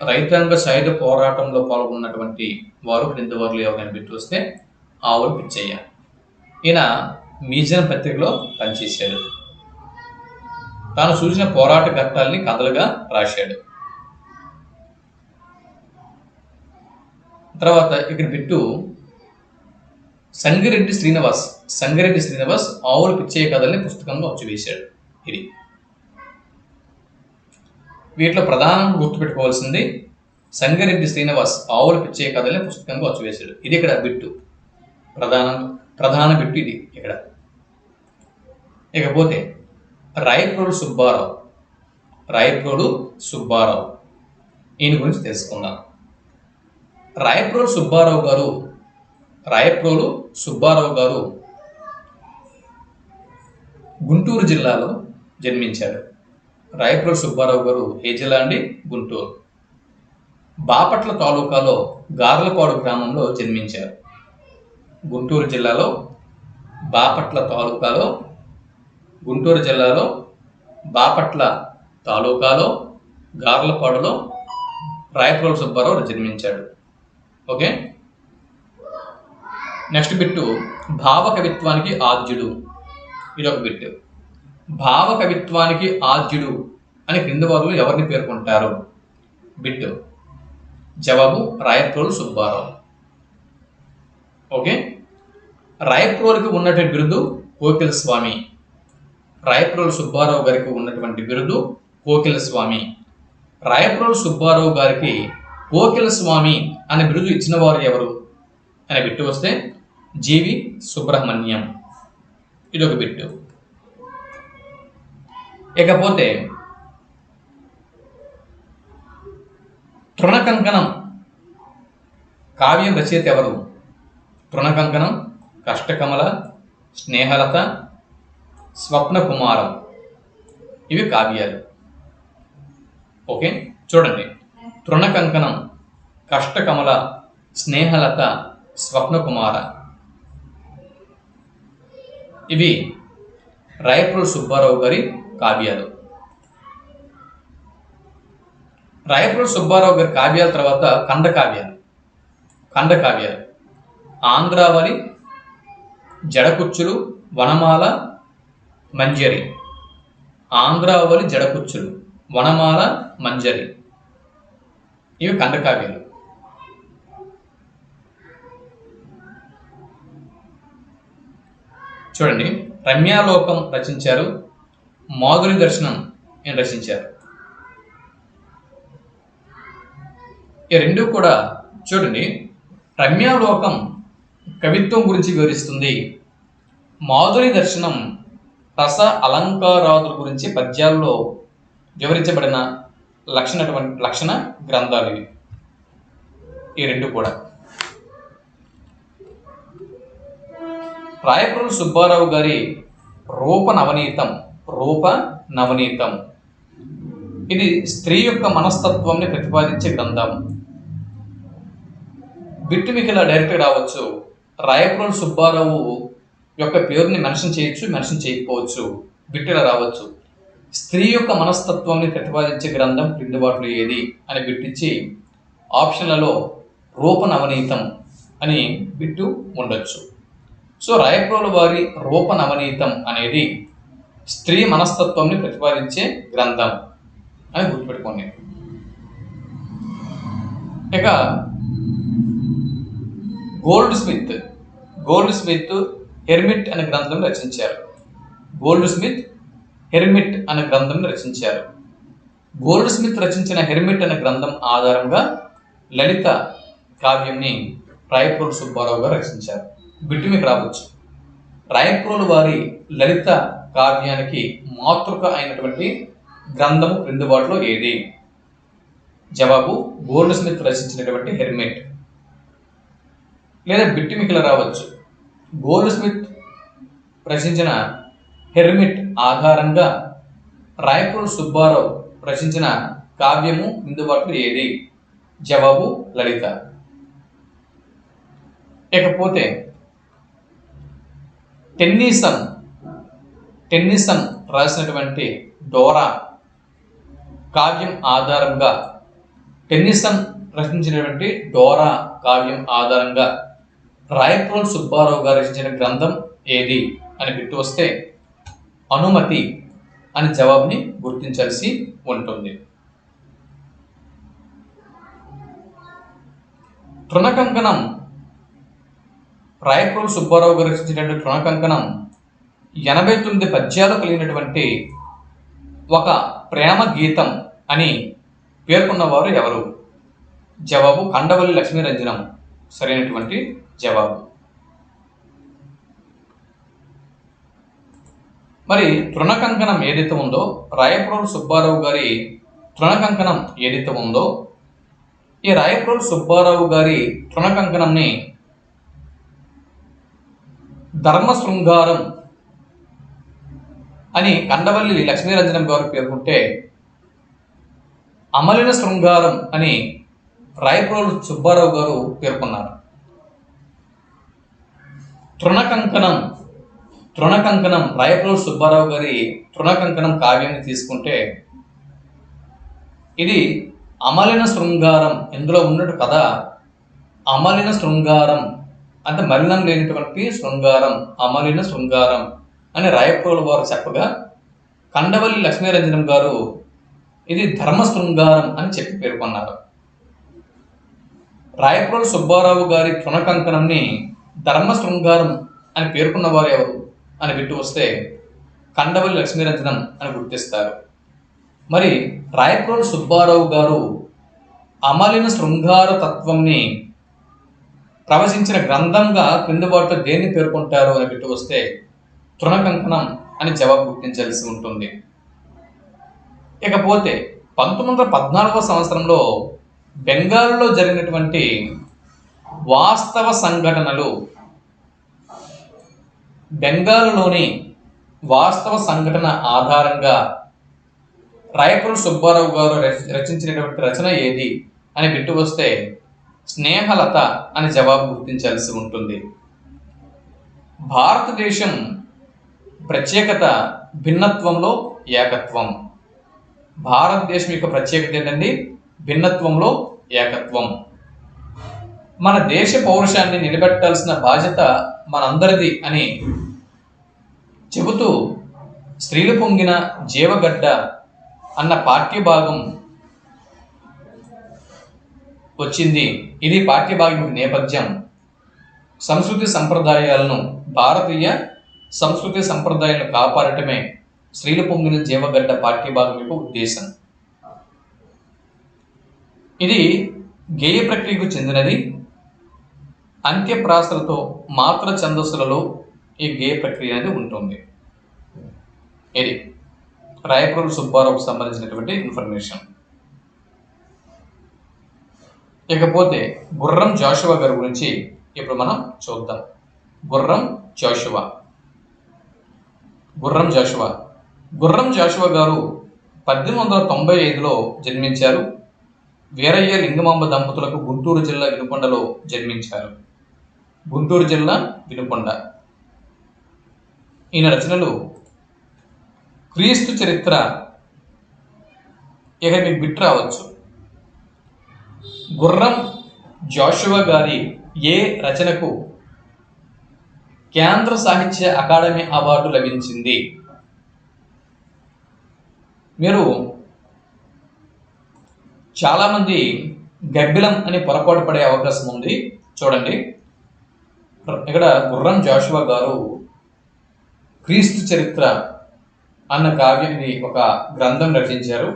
రైతాంగ సాయుధ పోరాటంలో పాల్గొన్నటువంటి వారు క్రింది వారిలో ఎవరైనా పెట్టి వస్తే ఆవుల పిచ్చయ్య. ఈయన మీజన్ పత్రికలో పనిచేశాడు. తాను చూసిన పోరాట ఘట్టాలని కథలుగా రాశాడు. తర్వాత ఇక్కడ బిట్టు సంగిరెడ్డి శ్రీనివాస్. సంగిరెడ్డి శ్రీనివాస్ ఆవుల పిచ్చయ్య కథల్ని పుస్తకంగా వచ్చి ఇది వీటిలో ప్రధానంగా గుర్తుపెట్టుకోవాల్సింది సంగిరెడ్డి శ్రీనివాస్ ఆవుల పిచ్చయ్య కథల్ని పుస్తకంగా వచ్చివేశాడు. ఇది ఇక్కడ బిట్టు, ప్రధాన బిట్టు ఇది ఇక్కడ. ఇకపోతే రాయప్రోలు సుబ్బారావు. రాయప్రోలు సుబ్బారావు, ఈయన గురించి తెలుసుకుందాం. రాయప్రోలు సుబ్బారావు గారు గుంటూరు జిల్లాలో జన్మించాడు. రాయప్రోలు సుబ్బారావు గారు ఏ జిల్లా అండి? గుంటూరు. బాపట్ల తాలూకాలో గార్లపాడు గ్రామంలో జన్మించారు. గుంటూరు జిల్లాలో బాపట్ల తాలూకాలో, గుంటూరు జిల్లాలో బాపట్ల తాలూకాలో గార్లపాడులో రాయప్రోలు సుబ్బారావు జన్మించాడు. ఓకే, నెక్స్ట్ బిట్టు భావ కవిత్వానికి ఆద్యుడు. ఇదొక బిట్టు. భావ కవిత్వానికి ఆద్యుడు అని క్రింది వారు ఎవరిని పేర్కొంటారు? బిట్టు జవాబు రాయప్రోలు సుబ్బారావు. ఓకే, రాయప్రోలుకి ఉన్నటువంటి బిరుదు కోకిల స్వామి. రాయప్రోలు సుబ్బారావు గారికి ఉన్నటువంటి బిరుదు కోకిల స్వామి. రాయప్రోలు సుబ్బారావు గారికి కోకిల స్వామి అనే బిరుదు ఇచ్చిన వారు ఎవరు అనే బిట్టు వస్తే జీవి సుబ్రహ్మణ్యం. ఇదొక బిట్టు. ఇకపోతే తృణకంకణం కావ్యం రచయిత ఎవరు? తృణకంకణం, కష్టకమల, స్నేహలత, స్వప్నకుమారం, ఇవి కావ్యాలు. ఓకే, చూడండి. తృణకంకణం, కష్టకమల, స్నేహలత, స్వప్నకుమార, ఇవి రాయప్రోలు సుబ్బారావు గారి కావ్యాలు. రాయప్రోలు సుబ్బారావు గారి కావ్యాల తర్వాత ఖండకావ్యాలు. ఆంధ్రావళి, జడకుచ్చులు, వనమాల, మంజరి. ఆంధ్రావళి, జడకుచ్చులు, వనమాల, మంజరి, ఇవి ఖండకావ్యాలు. చూడండి, రమ్యాలోకం రచించారు, మాధురి దర్శనం రచించారు. ఈ రెండు కూడా చూడండి, రమ్యాలోకం కవిత్వం గురించి వివరిస్తుంది. మాధురి దర్శనం రస అలంకారాదుల గురించి పద్యాల్లో వివరించబడిన లక్షణ గ్రంథాలు ఇవి. ఈ రెండు కూడా. రాయప్రోలు సుబ్బారావు గారి రూప నవనీతం ఇది స్త్రీ యొక్క మనస్తత్వాన్ని ప్రతిపాదించే గ్రంథం. బిట్టు మీకు ఇలా డైరెక్ట్గా రావచ్చు. రాయప్రోలు సుబ్బారావు యొక్క పేరుని మెన్షన్ చేయొచ్చు, మెన్షన్ చేయకపోవచ్చు. బిట్టు ఇలా రావచ్చు. స్త్రీ యొక్క మనస్తత్వాన్ని ప్రతిపాదించే గ్రంథం క్రింది వాటిలో ఏది అని బిట్టిచ్చి ఆప్షన్లలో రూపనవనీతం అని బిట్టు ఉండొచ్చు. సో రాయప్రోలు వారి రూపనవనీతం అనేది స్త్రీ మనస్తత్వాన్ని ప్రతిపాదించే గ్రంథం అని గుర్తుపెట్టుకోండి. ఇక గోల్డ్ స్మిత్ హెర్మిట్ అనే గ్రంథం రచించారు. గోల్డ్ స్మిత్ రచించిన హెర్మిట్ అనే గ్రంథం ఆధారంగా లలిత కావ్యంని రాయప్రోలు సుబ్బారావు గారు రచించారు. బిట్టు మీకు రావచ్చు. రాయప్రోలు వారి లలిత కావ్యానికి మాతృక అయినటువంటి గ్రంథము క్రింది వాటిలో ఏది? జవాబు గోల్డ్ స్మిత్ రచించినటువంటి హెర్మిట్. లేదా బిట్టు మీకు ఇలా రావచ్చు. గోల్డ్ స్మిత్ రచించిన హెర్మిట్ ఆధారంగా రాయప్రోలు సుబ్బారావు రచించిన కావ్యము క్రింది వాటిలో ఏది? జవాబు లలిత. ఇకపోతే టెన్నిసన్ రాసినటువంటి డోరా కావ్యం ఆధారంగా రాయప్రోలు సుబ్బారావు గారు రచించిన గ్రంథం ఏది అని బిట్టు వస్తే అనుమతి అని జవాబుని గుర్తించాల్సి ఉంటుంది. తృణకంకణం రాయప్రోలు సుబ్బారావు గారు రచించినటువంటి తృణకంకణం 89 పద్యాలు కలిగినటువంటి ఒక ప్రేమ గీతం అని పేర్కొన్నవారు ఎవరు? జవాబు కండవల్లి లక్ష్మీరంజనం సరైనటువంటి జవాబు. మరి తృణకంకణం ఏదైతే ఉందో, రాయప్రోలు సుబ్బారావు గారి తృణకంకణం ఏదైతే ఉందో, ఈ రాయప్రోలు సుబ్బారావు గారి తృణకంకణంని ధర్మశృంగారం అని కండవల్లి లక్ష్మీరంజనం గారు పేర్కొంటే, అమలిన శృంగారం అని రాయప్రోలు సుబ్బారావు గారు పేర్కొన్నారు. తృణకంకణం రాయప్రోలు సుబ్బారావు గారి తృణకంకణం కావ్యాన్ని తీసుకుంటే ఇది అమలిన శృంగారం. ఇందులో ఉన్నట్టు కదా అమలిన శృంగారం అంటే మలినం లేనటువంటి శృంగారం, అమలిన శృంగారం అని రాయప్రోలు వారు చెప్పగా కండవల్లి లక్ష్మీరంజనం గారు ఇది ధర్మశృంగారం అని చెప్పి పేర్కొన్నారు. రాయప్రోలు సుబ్బారావు గారి తృణకంకణంని ధర్మశృంగారం అని పేర్కొన్న వారు ఎవరు అని బిట్టు వస్తే కండవల్లి లక్ష్మీరంజనం అని గుర్తిస్తారు. మరి రాయప్రోలు సుబ్బారావు గారు అమలిన శృంగార తత్వంని ప్రవచించిన గ్రంథంగా క్రింది వాటిలో దేన్ని పేర్కొంటారు అని బిట్టు వస్తే తృణకంకణం అని జవాబు గుర్తించాల్సి ఉంటుంది. ఇకపోతే 1914వ సంవత్సరంలో బెంగాల్లో జరిగినటువంటి వాస్తవ సంఘటనలు, బెంగాల్లోని వాస్తవ సంఘటన ఆధారంగా రాయప్రోలు సుబ్బారావు గారు రచించినటువంటి రచన ఏది అని బిట్టు వస్తే స్నేహలత అని జవాబు గుర్తించాల్సి ఉంటుంది. భారతదేశం ప్రత్యేకత భిన్నత్వంలో ఏకత్వం. భారతదేశం యొక్క ప్రత్యేకత ఏంటండి? భిన్నత్వంలో ఏకత్వం. మన దేశ పౌరుషాన్ని నిలబెట్టాల్సిన బాధ్యత మనందరిది అని చెబుతూ స్త్రీలు పొంగిన జీవగడ్డ అన్న పాఠ్యభాగం వచ్చింది. ఇది పాఠ్యభాగం నేపథ్యం. భారతీయ సంస్కృతి సంప్రదాయాలను కాపాడటమే స్త్రీలు పొంగిన జీవగడ్డ పాఠ్యభాగం యొక్క ఉద్దేశం. ఇది గేయ ప్రక్రియకు చెందినది. అంత్యప్రాసలతో మాత్ర ఛందస్సులలో ఈ గేయ ప్రక్రియ అనేది ఉంటుంది. ఇది రాయప్రోలు సుబ్బారావుకు సంబంధించినటువంటి ఇన్ఫర్మేషన్. ఇకపోతే గుర్రం జాషువా గారి గురించి ఇప్పుడు మనం చూద్దాం. గుర్రం జాషువా గారు 1895లో జన్మించారు. వీరయ్య లింగమాంబ దంపతులకు గుంటూరు జిల్లా వినుకొండలో జన్మించారు. గుంటూరు జిల్లా వినుకొండ. ఈయన రచనలు క్రీస్తు చరిత్ర. ఇక మీకు బిట్ రావచ్చు. గుర్రం జాషువా గారి ఏ రచనకు కేంద్ర సాహిత్య అకాడమీ అవార్డు లభించింది? మీరు చాలామంది గబ్బిలం అని పొరపాటు పడే అవకాశం ఉంది. చూడండి, ఇక్కడ గుర్రం జాషువా గారు క్రీస్తు చరిత్ర అన్న కావ్యాన్ని ఒక గ్రంథం రచించారు.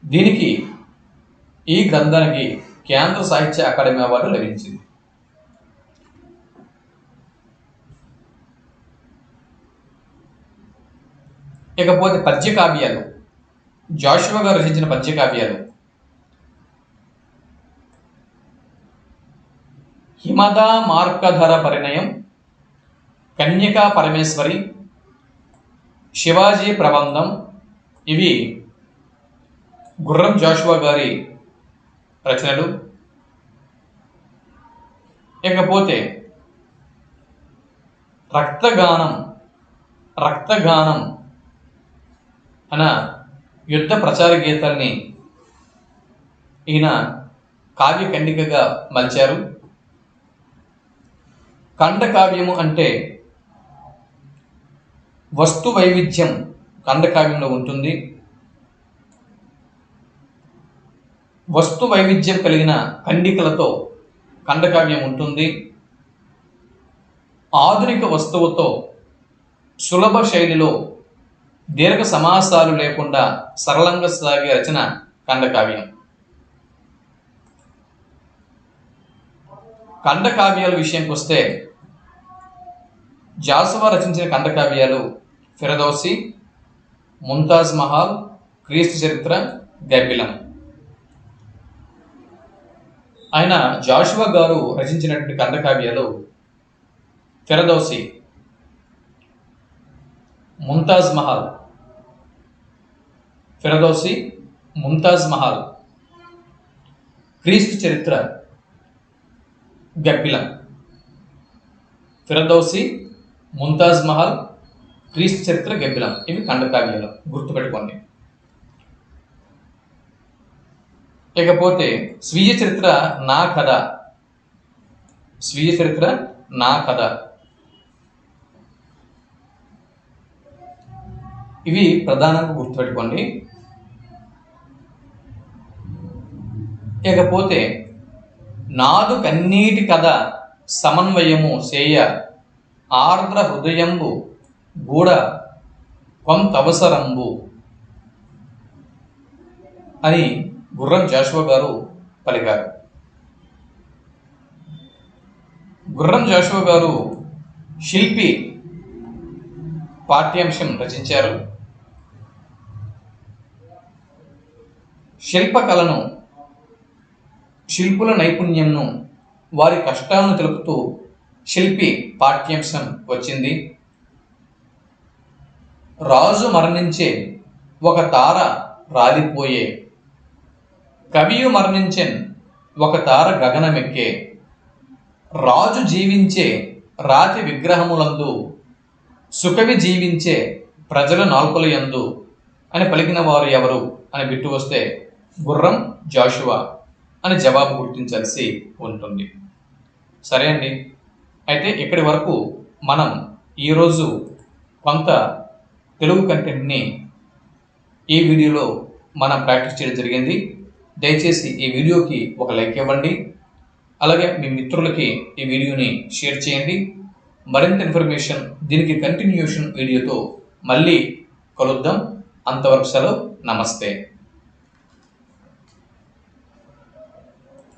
దీనికి ఈ గ్రంథానికి కేంద్ర సాహిత్య అకాడమీ అవార్డు లభించింది. ఇకపోతే పద్యకావ్యాలు. జాషువా గారు రచించిన పద్యకావ్యాలు: హిమదా మార్కధర పరిణయం, కన్యకా పరమేశ్వరి, శివాజీ ప్రబంధం. ఇవి గుర్రం జాషువా గారి రచనలు. ఇకపోతే రక్తగానం అన్న యుద్ధ ప్రచార గీతాల్ని ఈయన కావ్య ఖండికగా మలిచారు. ఖండకావ్యము అంటే వస్తు వైవిధ్యం ఖండకావ్యంలో ఉంటుంది. వస్తు వైవిధ్యం కలిగిన ఖండికలతో ఖండకావ్యం ఉంటుంది. ఆధునిక వస్తువుతో సులభ శైలిలో దీర్ఘ సమాసాలు లేకుండా సరళంగా సాగే రచన ఖండకావ్యం. ఖండకావ్యాల విషయానికి వస్తే జాషువా రచించిన ఖండకావ్యాలు ఫిరదౌసి, ముంతాజ్ మహల్, క్రీస్తు చరిత్ర, గబ్బిలం. ఆయన జాషువా గారు రచించినటువంటి ఖండకావ్యాలు ఫిరదౌసి, ముంతాజ్ మహల్, ఫిరదౌసి, ముంతాజ్ మహల్, క్రీస్తు చరిత్ర, గబ్బిలం. ఫిరదౌసి, ముంతాజ్ మహల్, క్రీస్తు చరిత్ర, గబ్బిలం. ఇవి ఖండకావ్యాలు, గుర్తుపెట్టుకోండి. ఇకపోతే స్వీయ చరిత్ర నా కథ. స్వీయ చరిత్ర నా కథ. ఇవి ప్రధానంగా గుర్తుపెట్టుకోండి. ఇకపోతే నాదు కన్నీటి కథ సమన్వయము సేయ ఆర్ద్ర హృదయంబు గూడ కొంతవసరంబు అని గుర్రం జాషువా గారు పలికారు. గుర్రం జాషువా గారు శిల్పి పాఠ్యాంశం రచించారు. శిల్పకళను, శిల్పుల నైపుణ్యంను, వారి కష్టాలను తెలుపుతూ శిల్పి పాఠ్యాంశం వచ్చింది. రాజు మరణించే ఒక తార రాలిపోయే, కవియు మరణించెన్ ఒక తార గగనమెక్కే, రాజు జీవించే రాతి విగ్రహములందు, సుకవి జీవించే ప్రజల నాల్పుల యందు అని పలికిన వారు ఎవరు అని బిట్టు వస్తే గుర్రం జాషువా అని జవాబు గుర్తించాల్సి ఉంటుంది. సరే అండి, అయితే ఇక్కడి వరకు మనం ఈరోజు కొంత తెలుగు కంటెంట్ని ఈ వీడియోలో మనం ప్రాక్టీస్ చేయడం జరిగింది. దయచేసి ఈ వీడియోకి ఒక లైక్ ఇవ్వండి. అలాగే మీ మిత్రులకి ఈ వీడియోని షేర్ చేయండి. మరింత ఇన్ఫర్మేషన్, దీనికి కంటిన్యూషన్ వీడియోతో మళ్ళీ కలుద్దాం. అంతవరకు సెలవు. నమస్తే.